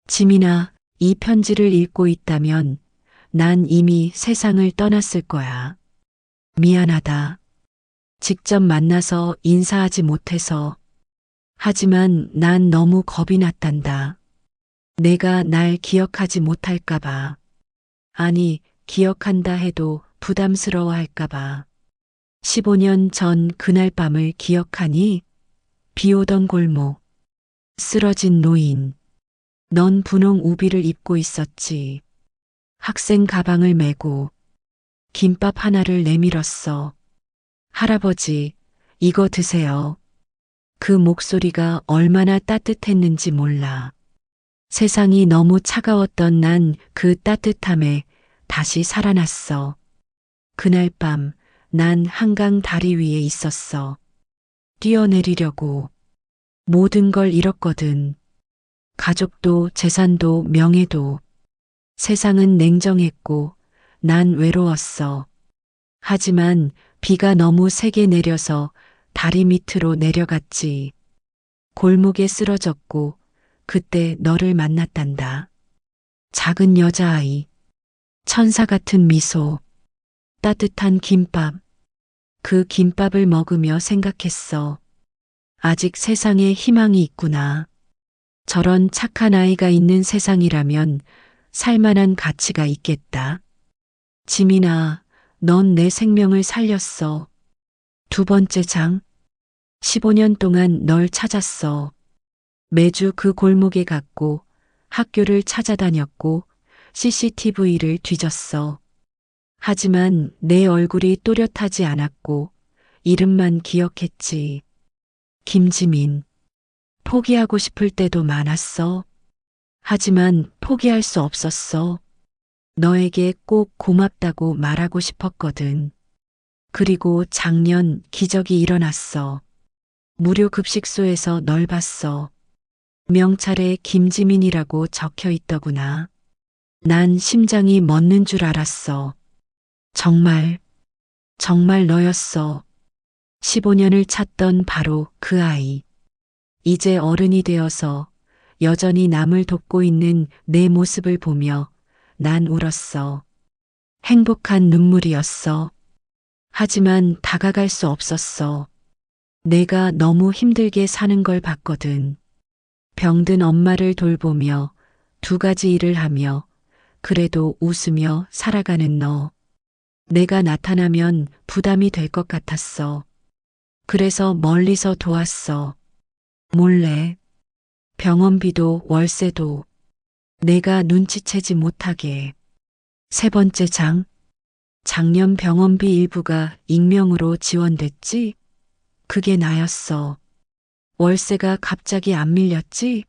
지민아, 이 편지를 읽고 있다면 난 이미 세상을 떠났을 거야. 미안하다. 직접 만나서 인사하지 못해서. 하지만 난 너무 겁이 났단다. 내가 날 기억하지 못할까봐. 아니, 기억한다 해도 부담스러워할까봐. 15년 전 그날 밤을 기억하니? 비 오던 골목. 쓰러진 노인. 넌 분홍 우비를 입고 있었지. 학생 가방을 메고 김밥 하나를 내밀었어. 할아버지, 이거 드세요. 그 목소리가 얼마나 따뜻했는지 몰라. 세상이 너무 차가웠던 난 그 따뜻함에 다시 살아났어. 그날 밤 난 한강 다리 위에 있었어. 뛰어내리려고. 모든 걸 잃었거든. 가족도 재산도 명예도. 세상은 냉정했고 난 외로웠어. 하지만 비가 너무 세게 내려서 다리 밑으로 내려갔지. 골목에 쓰러졌고 그때 너를 만났단다. 작은 여자아이. 천사 같은 미소. 따뜻한 김밥. 그 김밥을 먹으며 생각했어. 아직 세상에 희망이 있구나. 저런 착한 아이가 있는 세상이라면 살만한 가치가 있겠다. 지민아, 넌 내 생명을 살렸어. 두 번째 장. 15년 동안 널 찾았어. 매주 그 골목에 갔고 학교를 찾아다녔고 CCTV를 뒤졌어. 하지만 내 얼굴이 또렷하지 않았고 이름만 기억했지. 김지민. 포기하고 싶을 때도 많았어. 하지만 포기할 수 없었어. 너에게 꼭 고맙다고 말하고 싶었거든. 그리고 작년 기적이 일어났어. 무료 급식소에서 널 봤어. 명찰에 김지민이라고 적혀 있더구나. 난 심장이 멎는 줄 알았어. 정말, 정말 너였어. 15년을 찾던 바로 그 아이. 이제 어른이 되어서 여전히 남을 돕고 있는 내 모습을 보며 난 울었어. 행복한 눈물이었어. 하지만 다가갈 수 없었어. 내가 너무 힘들게 사는 걸 봤거든. 병든 엄마를 돌보며 두 가지 일을 하며 그래도 웃으며 살아가는 너. 내가 나타나면 부담이 될 것 같았어. 그래서 멀리서 도왔어. 몰래. 병원비도 월세도. 내가 눈치채지 못하게. 세 번째 장. 작년 병원비 일부가 익명으로 지원됐지? 그게 나였어. 월세가 갑자기 안 밀렸지?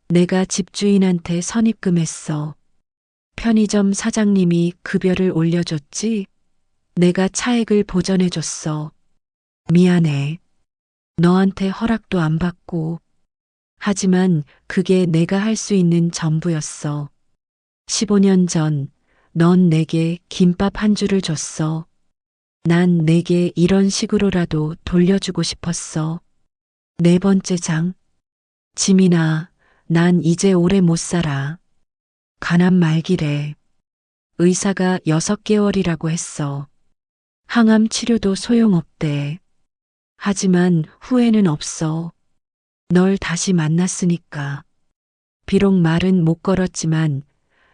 내가 집주인한테 선입금했어. 편의점 사장님이 급여를 올려줬지? 내가 차액을 보전해줬어. 미안해. 너한테 허락도 안 받고. 하지만 그게 내가 할 수 있는 전부였어. 15년 전, 넌 내게 김밥 한 줄을 줬어. 난 내게 이런 식으로라도 돌려주고 싶었어. 네 번째 장. 지민아, 난 이제 오래 못 살아. 간암 말기래. 의사가 6개월이라고 했어. 항암 치료도 소용없대. 하지만 후회는 없어. 널 다시 만났으니까. 비록 말은 못 걸었지만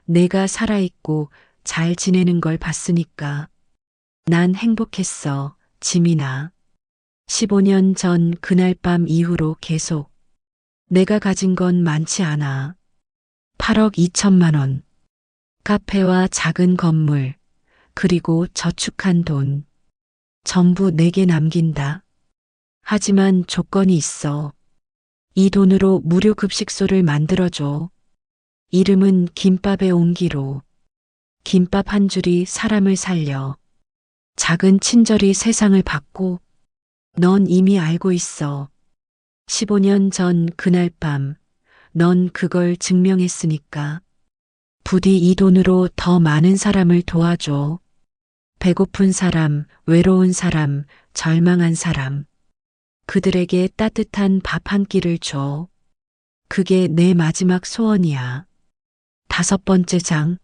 내가 살아있고 잘 지내는 걸 봤으니까. 난 행복했어, 지민아. 15년 전 그날 밤 이후로 계속. 내가 가진 건 많지 않아. 8억 2천만 원. 카페와 작은 건물, 그리고 저축한 돈. 전부 내게 남긴다. 하지만 조건이 있어. 이 돈으로 무료 급식소를 만들어줘. 이름은 김밥의 온기로. 김밥 한 줄이 사람을 살려. 작은 친절이 세상을 바꿔. 넌 이미 알고 있어. 15년 전 그날 밤, 넌 그걸 증명했으니까. 부디 이 돈으로 더 많은 사람을 도와줘. 배고픈 사람, 외로운 사람, 절망한 사람. 그들에게 따뜻한 밥 한 끼를 줘. 그게 내 마지막 소원이야. 다섯 번째 장.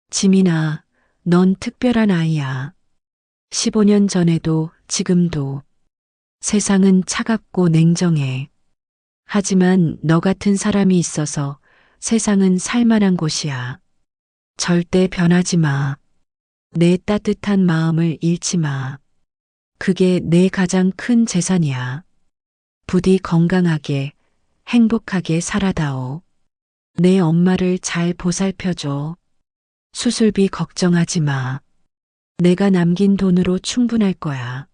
지민아, 넌 특별한 아이야. 15년 전에도 지금도. 세상은 차갑고 냉정해. 하지만 너 같은 사람이 있어서 세상은 살만한 곳이야. 절대 변하지 마. 내 따뜻한 마음을 잃지 마. 그게 내 가장 큰 재산이야. 부디 건강하게, 행복하게 살아다오. 내 엄마를 잘 보살펴줘. 수술비 걱정하지 마. 내가 남긴 돈으로 충분할 거야.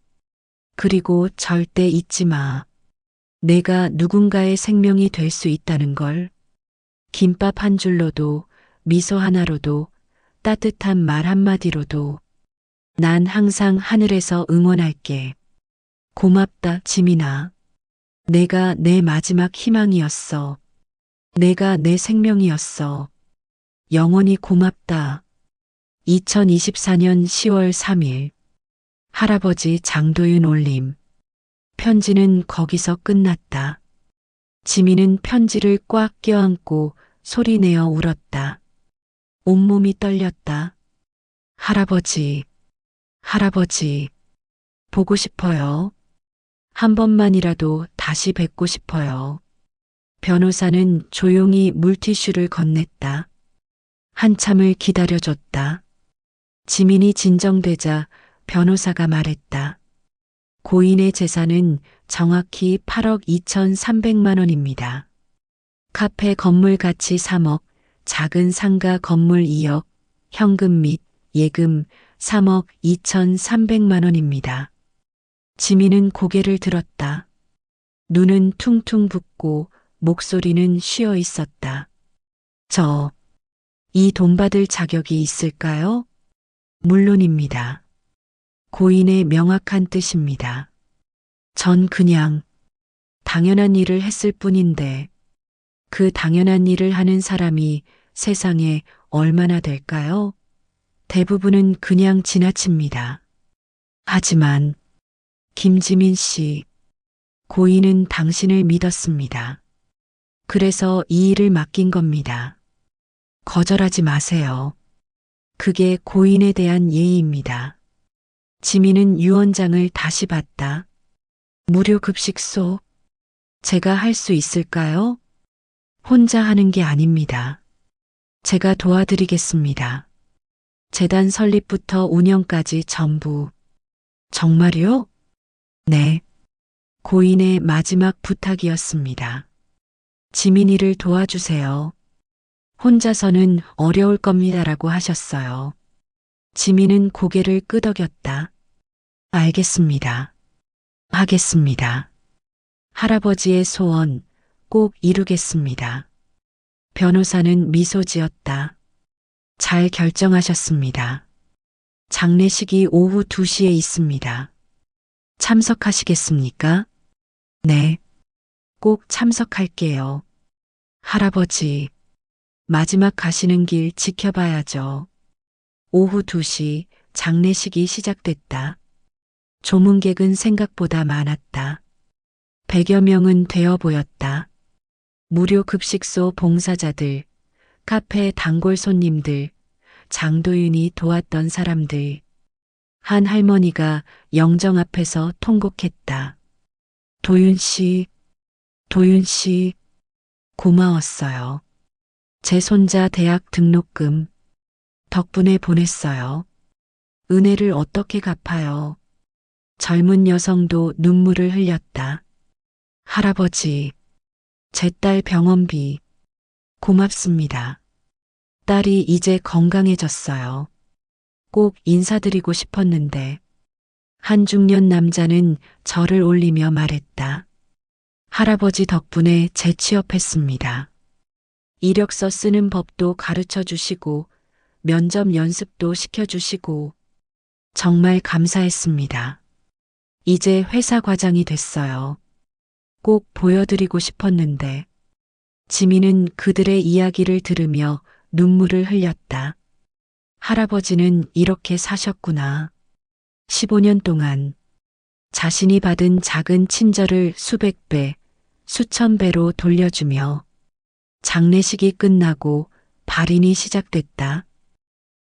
그리고 절대 잊지 마. 내가 누군가의 생명이 될 수 있다는 걸. 김밥 한 줄로도, 미소 하나로도, 따뜻한 말 한마디로도. 난 항상 하늘에서 응원할게. 고맙다, 지민아. 내가 내 마지막 희망이었어. 내가 내 생명이었어. 영원히 고맙다. 2024년 10월 3일. 할아버지 장도윤 올림. 편지는 거기서 끝났다. 지민은 편지를 꽉 껴안고 소리내어 울었다. 온몸이 떨렸다. 할아버지. 할아버지, 보고 싶어요. 한 번만이라도 다시 뵙고 싶어요. 변호사는 조용히 물티슈를 건넸다. 한참을 기다려줬다. 지민이 진정되자 변호사가 말했다. 고인의 재산은 정확히 8억 2,300만 원입니다. 카페 건물 가치 3억, 작은 상가 건물 2억, 현금 및 예금 3억 2,300만 원입니다. 지민은 고개를 들었다. 눈은 퉁퉁 붓고 목소리는 쉬어 있었다. 이 돈 받을 자격이 있을까요? 물론입니다. 고인의 명확한 뜻입니다. 전 그냥 당연한 일을 했을 뿐인데 그 당연한 일을 하는 사람이 세상에 얼마나 될까요? 대부분은 그냥 지나칩니다. 하지만 김지민 씨, 고인은 당신을 믿었습니다. 그래서 이 일을 맡긴 겁니다. 거절하지 마세요. 그게 고인에 대한 예의입니다. 지민은 유언장을 다시 봤다. 무료 급식소. 제가 할 수 있을까요? 혼자 하는 게 아닙니다. 제가 도와드리겠습니다. 재단 설립부터 운영까지 전부. 정말요? 네. 고인의 마지막 부탁이었습니다. 지민이를 도와주세요. 혼자서는 어려울 겁니다라고 하셨어요. 지민은 고개를 끄덕였다. 알겠습니다. 하겠습니다. 할아버지의 소원 꼭 이루겠습니다. 변호사는 미소 지었다. 잘 결정하셨습니다. 장례식이 오후 2시에 있습니다. 참석하시겠습니까? 네. 꼭 참석할게요. 할아버지, 마지막 가시는 길 지켜봐야죠. 오후 2시 장례식이 시작됐다. 조문객은 생각보다 많았다. 100여 명은 되어 보였다. 무료 급식소 봉사자들, 카페 단골 손님들, 장도윤이 도왔던 사람들. 한 할머니가 영정 앞에서 통곡했다. 도윤 씨, 도윤 씨, 고마웠어요. 제 손자 대학 등록금 덕분에 보냈어요. 은혜를 어떻게 갚아요? 젊은 여성도 눈물을 흘렸다. 할아버지, 제 딸 병원비 고맙습니다. 딸이 이제 건강해졌어요. 꼭 인사드리고 싶었는데. 한 중년 남자는 절을 올리며 말했다. 할아버지 덕분에 재취업했습니다. 이력서 쓰는 법도 가르쳐 주시고 면접 연습도 시켜주시고 정말 감사했습니다. 이제 회사 과장이 됐어요. 꼭 보여드리고 싶었는데. 지민은 그들의 이야기를 들으며 눈물을 흘렸다. 할아버지는 이렇게 사셨구나. 15년 동안 자신이 받은 작은 친절을 수백 배, 수천 배로 돌려주며 장례식이 끝나고 발인이 시작됐다.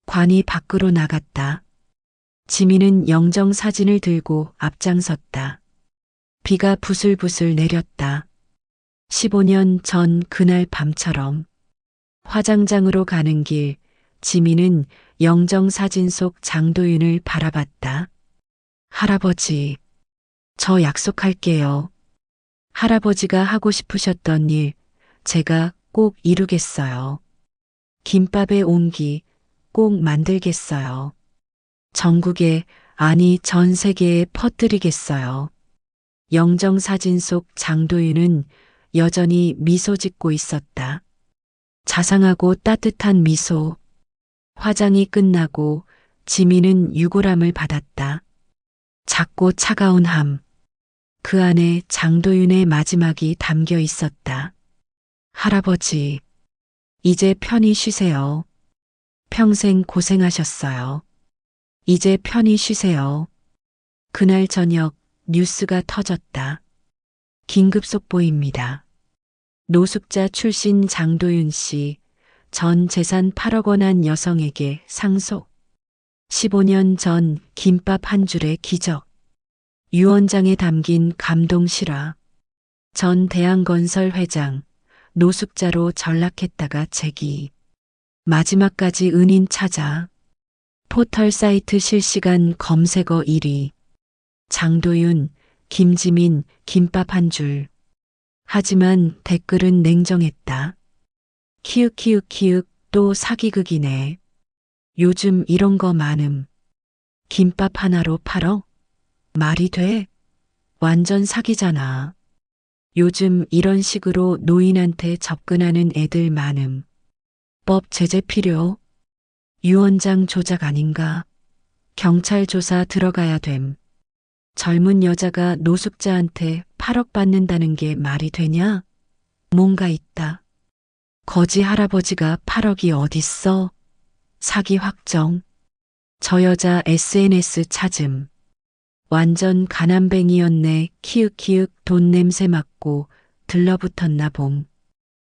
관이 밖으로 나갔다. 지민은 영정 사진을 들고 앞장섰다. 비가 부슬부슬 내렸다. 15년 전 그날 밤처럼. 화장장으로 가는 길, 지민은 영정 사진 속 장도윤을 바라봤다. 할아버지, 저 약속할게요. 할아버지가 하고 싶으셨던 일, 제가 꼭 이루겠어요. 김밥의 온기 꼭 만들겠어요. 전국에, 아니 전 세계에 퍼뜨리겠어요. 영정 사진 속 장도윤은 여전히 미소 짓고 있었다. 자상하고 따뜻한 미소. 화장이 끝나고 지민은 유골함을 받았다. 작고 차가운 함. 그 안에 장도윤의 마지막이 담겨 있었다. 할아버지, 이제 편히 쉬세요. 평생 고생하셨어요. 이제 편히 쉬세요. 그날 저녁 뉴스가 터졌다. 긴급 속보입니다. 노숙자 출신 장도윤 씨, 전 재산 8억 원 한 여성에게 상속. 15년 전 김밥 한 줄의 기적. 유언장에 담긴 감동 실화. 전 대한건설 회장, 노숙자로 전락했다가 재기. 마지막까지 은인 찾아. 포털 사이트 실시간 검색어 1위. 장도윤, 김지민, 김밥 한 줄. 하지만 댓글은 냉정했다. 키읔키읔키읔 또 사기극이네. 요즘 이런 거 많음. 김밥 하나로 8억? 말이 돼? 완전 사기잖아. 요즘 이런 식으로 노인한테 접근하는 애들 많음. 법 제재 필요? 유언장 조작 아닌가? 경찰 조사 들어가야 됨. 젊은 여자가 노숙자한테 8억 받는다는 게 말이 되냐? 뭔가 있다. 거지 할아버지가 8억이 어딨어? 사기 확정. 저 여자 SNS 찾음. 완전 가난뱅이였네. 키읔키읔 돈 냄새 맡고 들러붙었나 봄.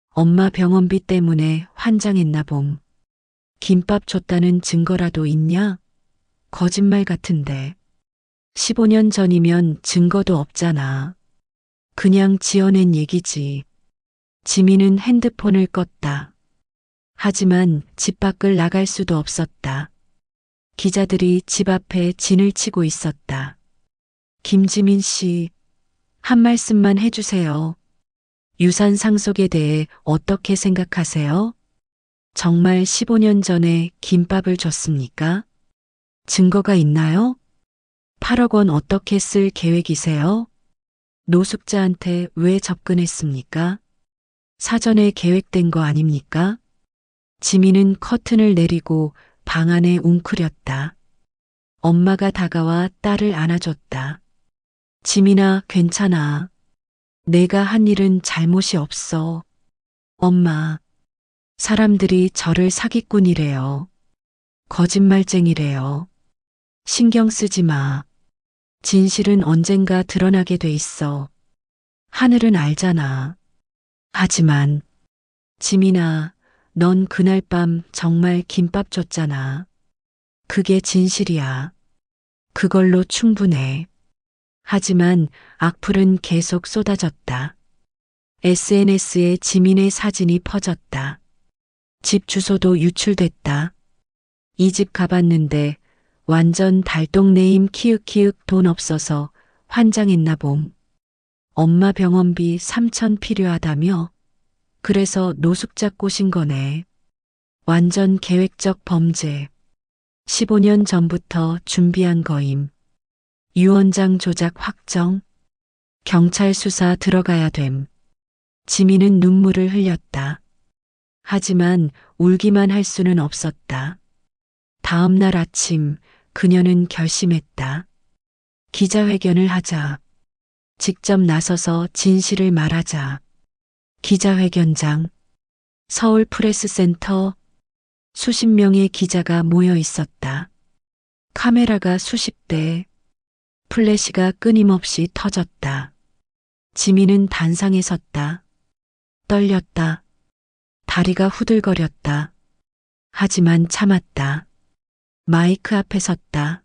엄마 병원비 때문에 환장했나 봄. 김밥 줬다는 증거라도 있냐? 거짓말 같은데. 15년 전이면 증거도 없잖아. 그냥 지어낸 얘기지. 지민은 핸드폰을 껐다. 하지만 집 밖을 나갈 수도 없었다. 기자들이 집 앞에 진을 치고 있었다. 김지민 씨, 한 말씀만 해주세요. 유산 상속에 대해 어떻게 생각하세요? 정말 15년 전에 김밥을 줬습니까? 증거가 있나요? 8억 원 어떻게 쓸 계획이세요? 노숙자한테 왜 접근했습니까? 사전에 계획된 거 아닙니까? 지민은 커튼을 내리고 방 안에 웅크렸다. 엄마가 다가와 딸을 안아줬다. 지민아, 괜찮아. 내가 한 일은 잘못이 없어. 엄마, 사람들이 저를 사기꾼이래요. 거짓말쟁이래요. 신경 쓰지 마. 진실은 언젠가 드러나게 돼 있어. 하늘은 알잖아. 하지만, 지민아, 넌 그날 밤 정말 김밥 줬잖아. 그게 진실이야. 그걸로 충분해. 하지만 악플은 계속 쏟아졌다. SNS에 지민의 사진이 퍼졌다. 집 주소도 유출됐다. 이 집 가봤는데 완전 달동네임 키읔키읔 돈 없어서 환장했나 봄. 엄마 병원비 3천 필요하다며? 그래서 노숙자 꼬신 거네. 완전 계획적 범죄. 15년 전부터 준비한 거임. 유언장 조작 확정. 경찰 수사 들어가야 됨. 지민은 눈물을 흘렸다. 하지만 울기만 할 수는 없었다. 다음 날 아침 그녀는 결심했다. 기자회견을 하자. 직접 나서서 진실을 말하자. 기자회견장. 서울 프레스센터. 수십 명의 기자가 모여 있었다. 카메라가 수십 대. 플래시가 끊임없이 터졌다. 지민은 단상에 섰다. 떨렸다. 다리가 후들거렸다. 하지만 참았다. 마이크 앞에 섰다.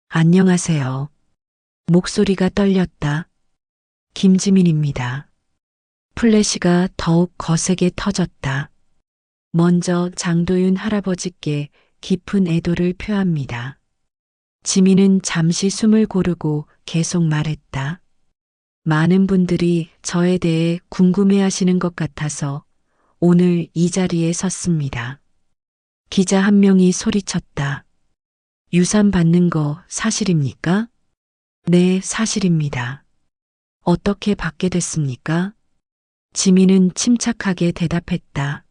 안녕하세요. 목소리가 떨렸다. 김지민입니다. 플래시가 더욱 거세게 터졌다. 먼저 장도윤 할아버지께 깊은 애도를 표합니다. 지민은 잠시 숨을 고르고 계속 말했다. 많은 분들이 저에 대해 궁금해하시는 것 같아서 오늘 이 자리에 섰습니다. 기자 한 명이 소리쳤다. 유산 받는 거 사실입니까? 네, 사실입니다. 어떻게 받게 됐습니까? 지민은 침착하게 대답했다.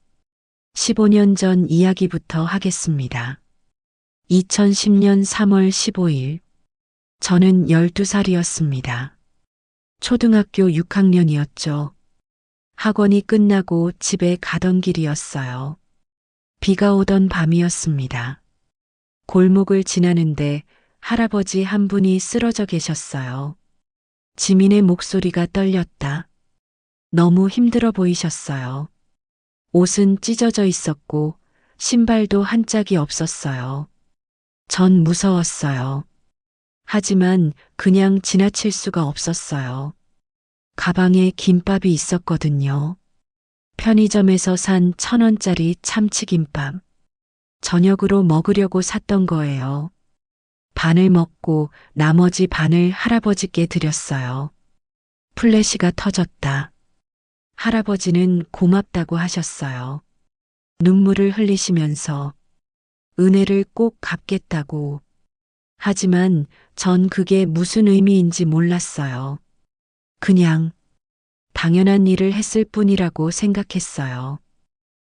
15년 전 이야기부터 하겠습니다. 2010년 3월 15일. 저는 12살이었습니다. 초등학교 6학년이었죠. 학원이 끝나고 집에 가던 길이었어요. 비가 오던 밤이었습니다. 골목을 지나는데 할아버지 한 분이 쓰러져 계셨어요. 지민의 목소리가 떨렸다. 너무 힘들어 보이셨어요. 옷은 찢어져 있었고 신발도 한 짝이 없었어요. 전 무서웠어요. 하지만 그냥 지나칠 수가 없었어요. 가방에 김밥이 있었거든요. 편의점에서 산 1,000원짜리 참치김밥. 저녁으로 먹으려고 샀던 거예요. 반을 먹고 나머지 반을 할아버지께 드렸어요. 플래시가 터졌다. 할아버지는 고맙다고 하셨어요. 눈물을 흘리시면서 은혜를 꼭 갚겠다고. 하지만 전 그게 무슨 의미인지 몰랐어요. 그냥 당연한 일을 했을 뿐이라고 생각했어요.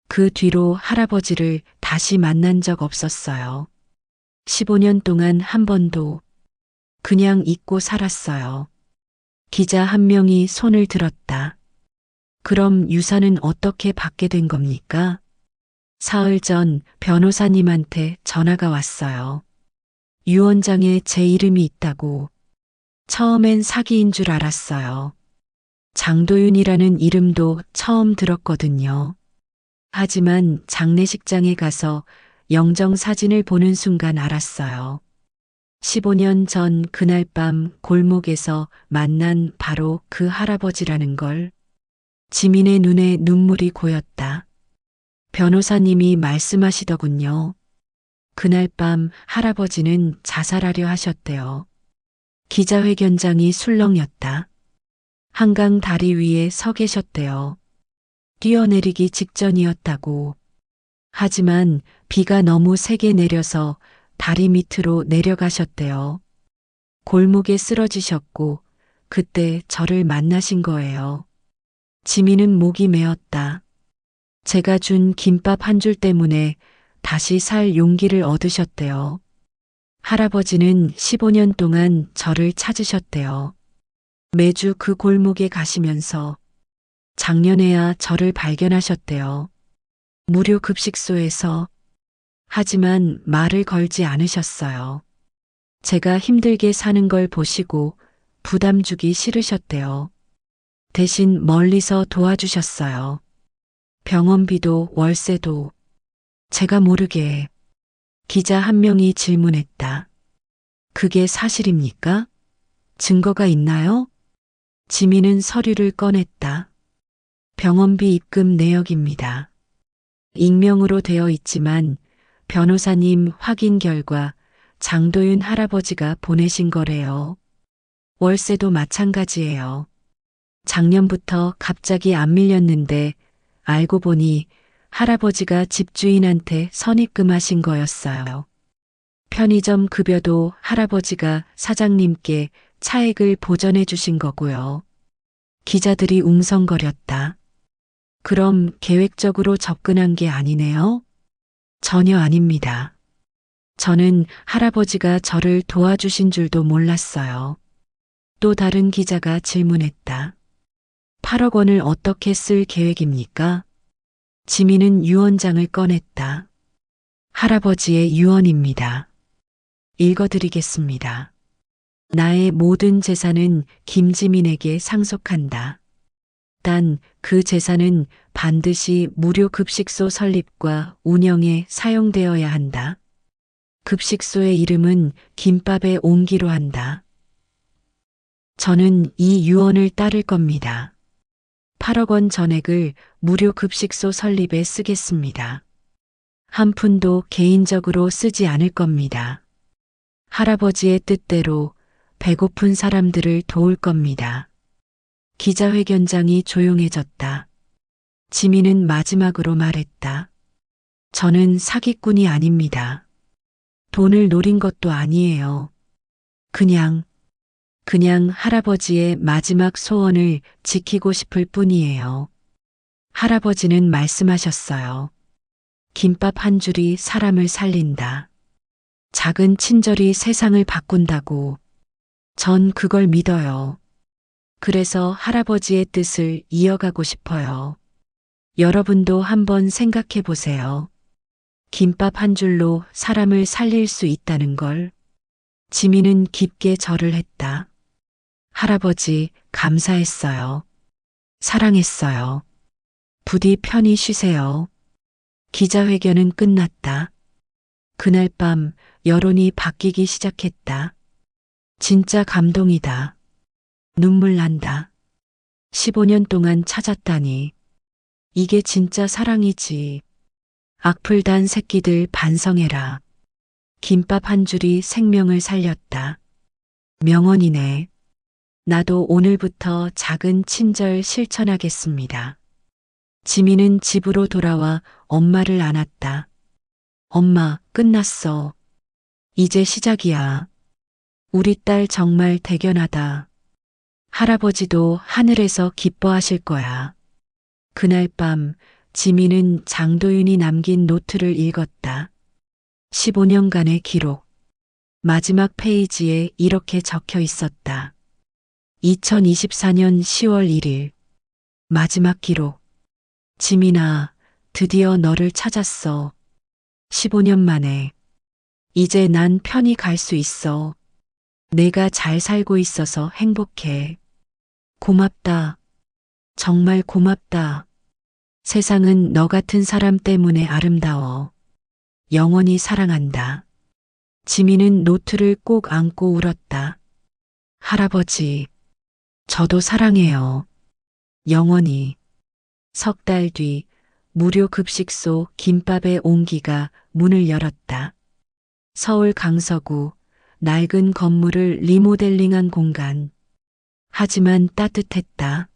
그 뒤로 할아버지를 다시 만난 적 없었어요. 15년 동안 한 번도 그냥 잊고 살았어요. 기자 한 명이 손을 들었다. 그럼 유산은 어떻게 받게 된 겁니까? 사흘 전 변호사님한테 전화가 왔어요. 유언장에 제 이름이 있다고. 처음엔 사기인 줄 알았어요. 장도윤이라는 이름도 처음 들었거든요. 하지만 장례식장에 가서 영정 사진을 보는 순간 알았어요. 15년 전 그날 밤 골목에서 만난 바로 그 할아버지라는 걸. 지민의 눈에 눈물이 고였다. 변호사님이 말씀하시더군요. 그날 밤 할아버지는 자살하려 하셨대요. 기자회견장이 술렁였다. 한강 다리 위에 서 계셨대요. 뛰어내리기 직전이었다고. 하지만 비가 너무 세게 내려서 다리 밑으로 내려가셨대요. 골목에 쓰러지셨고 그때 저를 만나신 거예요. 지민은 목이 메었다. 제가 준 김밥 한 줄 때문에 다시 살 용기를 얻으셨대요. 할아버지는 15년 동안 저를 찾으셨대요. 매주 그 골목에 가시면서 작년에야 저를 발견하셨대요. 무료 급식소에서. 하지만 말을 걸지 않으셨어요. 제가 힘들게 사는 걸 보시고 부담 주기 싫으셨대요. 대신 멀리서 도와주셨어요. 병원비도 월세도. 제가 모르게. 기자 한 명이 질문했다. 그게 사실입니까? 증거가 있나요? 지민은 서류를 꺼냈다. 병원비 입금 내역입니다. 익명으로 되어 있지만 변호사님 확인 결과 장도윤 할아버지가 보내신 거래요. 월세도 마찬가지예요. 작년부터 갑자기 안 밀렸는데 알고 보니 할아버지가 집주인한테 선입금하신 거였어요. 편의점 급여도 할아버지가 사장님께 차액을 보전해 주신 거고요. 기자들이 웅성거렸다. 그럼 계획적으로 접근한 게 아니네요? 전혀 아닙니다. 저는 할아버지가 저를 도와주신 줄도 몰랐어요. 또 다른 기자가 질문했다. 8억 원을 어떻게 쓸 계획입니까? 지민은 유언장을 꺼냈다. 할아버지의 유언입니다. 읽어드리겠습니다. 나의 모든 재산은 김지민에게 상속한다. 단 그 재산은 반드시 무료 급식소 설립과 운영에 사용되어야 한다. 급식소의 이름은 김밥에 옮기로 한다. 저는 이 유언을 따를 겁니다. 8억 원 전액을 무료 급식소 설립에 쓰겠습니다. 한 푼도 개인적으로 쓰지 않을 겁니다. 할아버지의 뜻대로 배고픈 사람들을 도울 겁니다. 기자회견장이 조용해졌다. 지민은 마지막으로 말했다. 저는 사기꾼이 아닙니다. 돈을 노린 것도 아니에요. 그냥 할아버지의 마지막 소원을 지키고 싶을 뿐이에요. 할아버지는 말씀하셨어요. 김밥 한 줄이 사람을 살린다. 작은 친절이 세상을 바꾼다고. 전 그걸 믿어요. 그래서 할아버지의 뜻을 이어가고 싶어요. 여러분도 한번 생각해 보세요. 김밥 한 줄로 사람을 살릴 수 있다는 걸. 지민은 깊게 절을 했다. 할아버지, 감사했어요. 사랑했어요. 부디 편히 쉬세요. 기자회견은 끝났다. 그날 밤 여론이 바뀌기 시작했다. 진짜 감동이다. 눈물 난다. 15년 동안 찾았다니. 이게 진짜 사랑이지. 악플단 새끼들 반성해라. 김밥 한 줄이 생명을 살렸다. 명언이네. 나도 오늘부터 작은 친절 실천하겠습니다. 지민은 집으로 돌아와 엄마를 안았다. 엄마, 끝났어. 이제 시작이야. 우리 딸 정말 대견하다. 할아버지도 하늘에서 기뻐하실 거야. 그날 밤 지민은 장도윤이 남긴 노트를 읽었다. 15년간의 기록. 마지막 페이지에 이렇게 적혀 있었다. 2024년 10월 1일. 마지막 기록. 지민아, 드디어 너를 찾았어. 15년 만에. 이제 난 편히 갈 수 있어. 내가 잘 살고 있어서 행복해. 고맙다. 정말 고맙다. 세상은 너 같은 사람 때문에 아름다워. 영원히 사랑한다. 지민은 노트를 꼭 안고 울었다. 할아버지, 저도 사랑해요. 영원히. 석 달 뒤 무료 급식소 김밥의 온기가 문을 열었다. 서울 강서구 낡은 건물을 리모델링한 공간. 하지만 따뜻했다.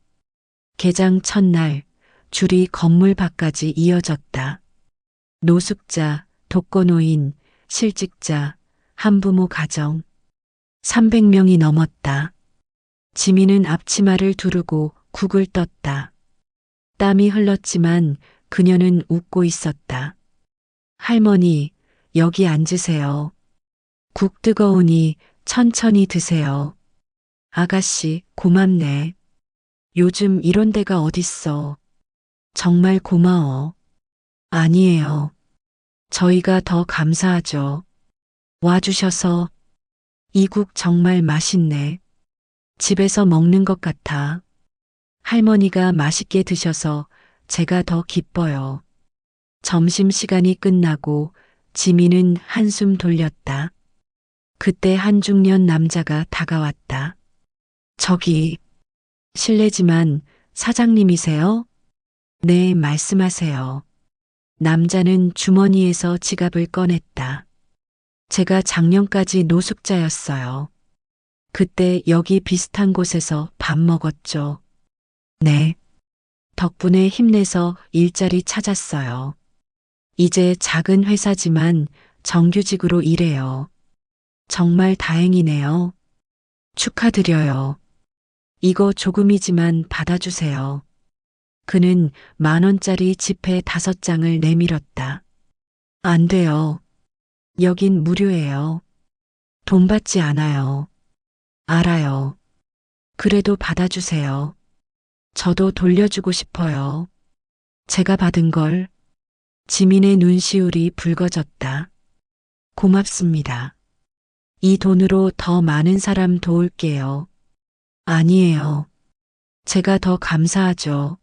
개장 첫날 줄이 건물 밖까지 이어졌다. 노숙자, 독거노인, 실직자, 한부모 가정. 300명이 넘었다. 지민은 앞치마를 두르고 국을 떴다. 땀이 흘렀지만 그녀는 웃고 있었다. 할머니, 여기 앉으세요. 국 뜨거우니 천천히 드세요. 아가씨, 고맙네. 요즘 이런 데가 어딨어. 정말 고마워. 아니에요. 저희가 더 감사하죠. 와주셔서. 이 국 정말 맛있네. 집에서 먹는 것 같아. 할머니가 맛있게 드셔서 제가 더 기뻐요. 점심시간이 끝나고 지민은 한숨 돌렸다. 그때 한 중년 남자가 다가왔다. 저기, 실례지만 사장님이세요? 네, 말씀하세요. 남자는 주머니에서 지갑을 꺼냈다. 제가 작년까지 노숙자였어요. 그때 여기 비슷한 곳에서 밥 먹었죠. 네. 덕분에 힘내서 일자리 찾았어요. 이제 작은 회사지만 정규직으로 일해요. 정말 다행이네요. 축하드려요. 이거 조금이지만 받아주세요. 그는 10,000원짜리 지폐 5장을 내밀었다. 안 돼요. 여긴 무료예요. 돈 받지 않아요. 알아요. 그래도 받아주세요. 저도 돌려주고 싶어요. 제가 받은 걸. 지민의 눈시울이 붉어졌다. 고맙습니다. 이 돈으로 더 많은 사람 도울게요. 아니에요. 제가 더 감사하죠.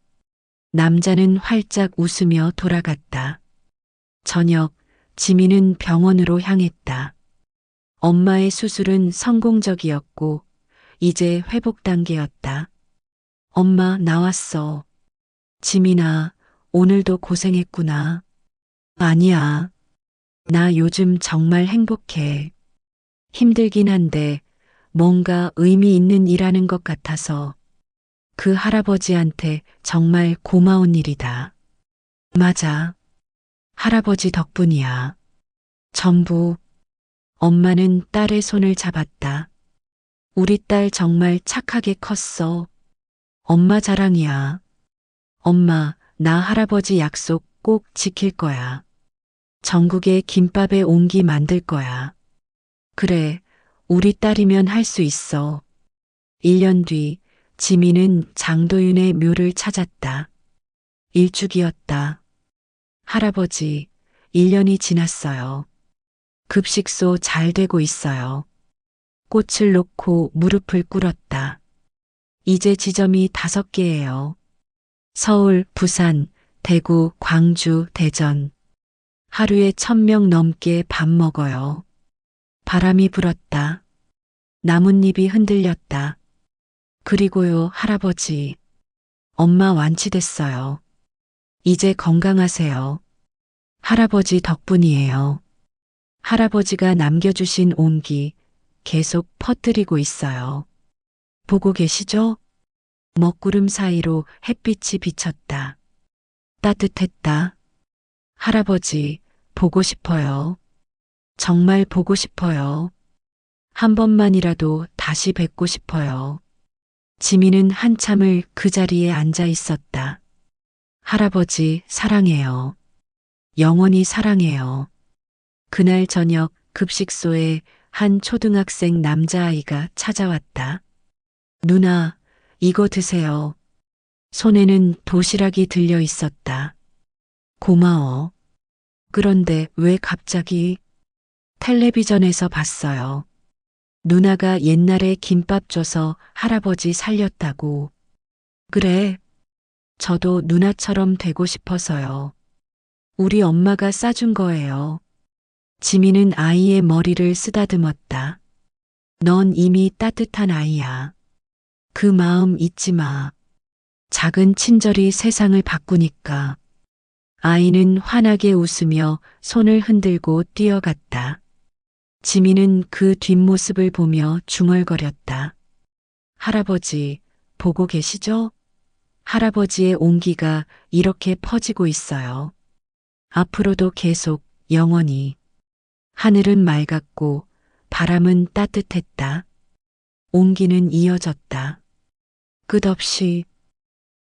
남자는 활짝 웃으며 돌아갔다. 저녁, 지민은 병원으로 향했다. 엄마의 수술은 성공적이었고, 이제 회복 단계였다. 엄마, 나왔어. 지민아, 오늘도 고생했구나. 아니야. 나 요즘 정말 행복해. 힘들긴 한데 뭔가 의미 있는 일하는 것 같아서 그 할아버지한테 정말 고마운 일이다. 맞아. 할아버지 덕분이야. 전부. 엄마는 딸의 손을 잡았다. 우리 딸 정말 착하게 컸어. 엄마 자랑이야. 엄마, 나 할아버지 약속 꼭 지킬 거야. 전국에 김밥의 온기 만들 거야. 그래, 우리 딸이면 할 수 있어. 1년 뒤 지민은 장도윤의 묘를 찾았다. 일주기였다. 할아버지, 1년이 지났어요. 급식소 잘 되고 있어요. 꽃을 놓고 무릎을 꿇었다. 이제 지점이 5개예요. 서울, 부산, 대구, 광주, 대전. 하루에 1,000명 넘게 밥 먹어요. 바람이 불었다. 나뭇잎이 흔들렸다. 그리고요, 할아버지. 엄마 완치됐어요. 이제 건강하세요. 할아버지 덕분이에요. 할아버지가 남겨주신 온기 계속 퍼뜨리고 있어요. 보고 계시죠? 먹구름 사이로 햇빛이 비쳤다. 따뜻했다. 할아버지, 보고 싶어요. 정말 보고 싶어요. 한 번만이라도 다시 뵙고 싶어요. 지민은 한참을 그 자리에 앉아 있었다. 할아버지, 사랑해요. 영원히 사랑해요. 그날 저녁 급식소에 한 초등학생 남자아이가 찾아왔다. 누나, 이거 드세요. 손에는 도시락이 들려 있었다. 고마워. 그런데 왜 갑자기? 텔레비전에서 봤어요. 누나가 옛날에 김밥 줘서 할아버지 살렸다고. 그래. 저도 누나처럼 되고 싶어서요. 우리 엄마가 싸준 거예요. 지민은 아이의 머리를 쓰다듬었다. 넌 이미 따뜻한 아이야. 그 마음 잊지 마. 작은 친절이 세상을 바꾸니까. 아이는 환하게 웃으며 손을 흔들고 뛰어갔다. 지민은 그 뒷모습을 보며 중얼거렸다. 할아버지, 보고 계시죠? 할아버지의 온기가 이렇게 퍼지고 있어요. 앞으로도 계속 영원히. 하늘은 맑았고 바람은 따뜻했다. 온기는 이어졌다. 끝없이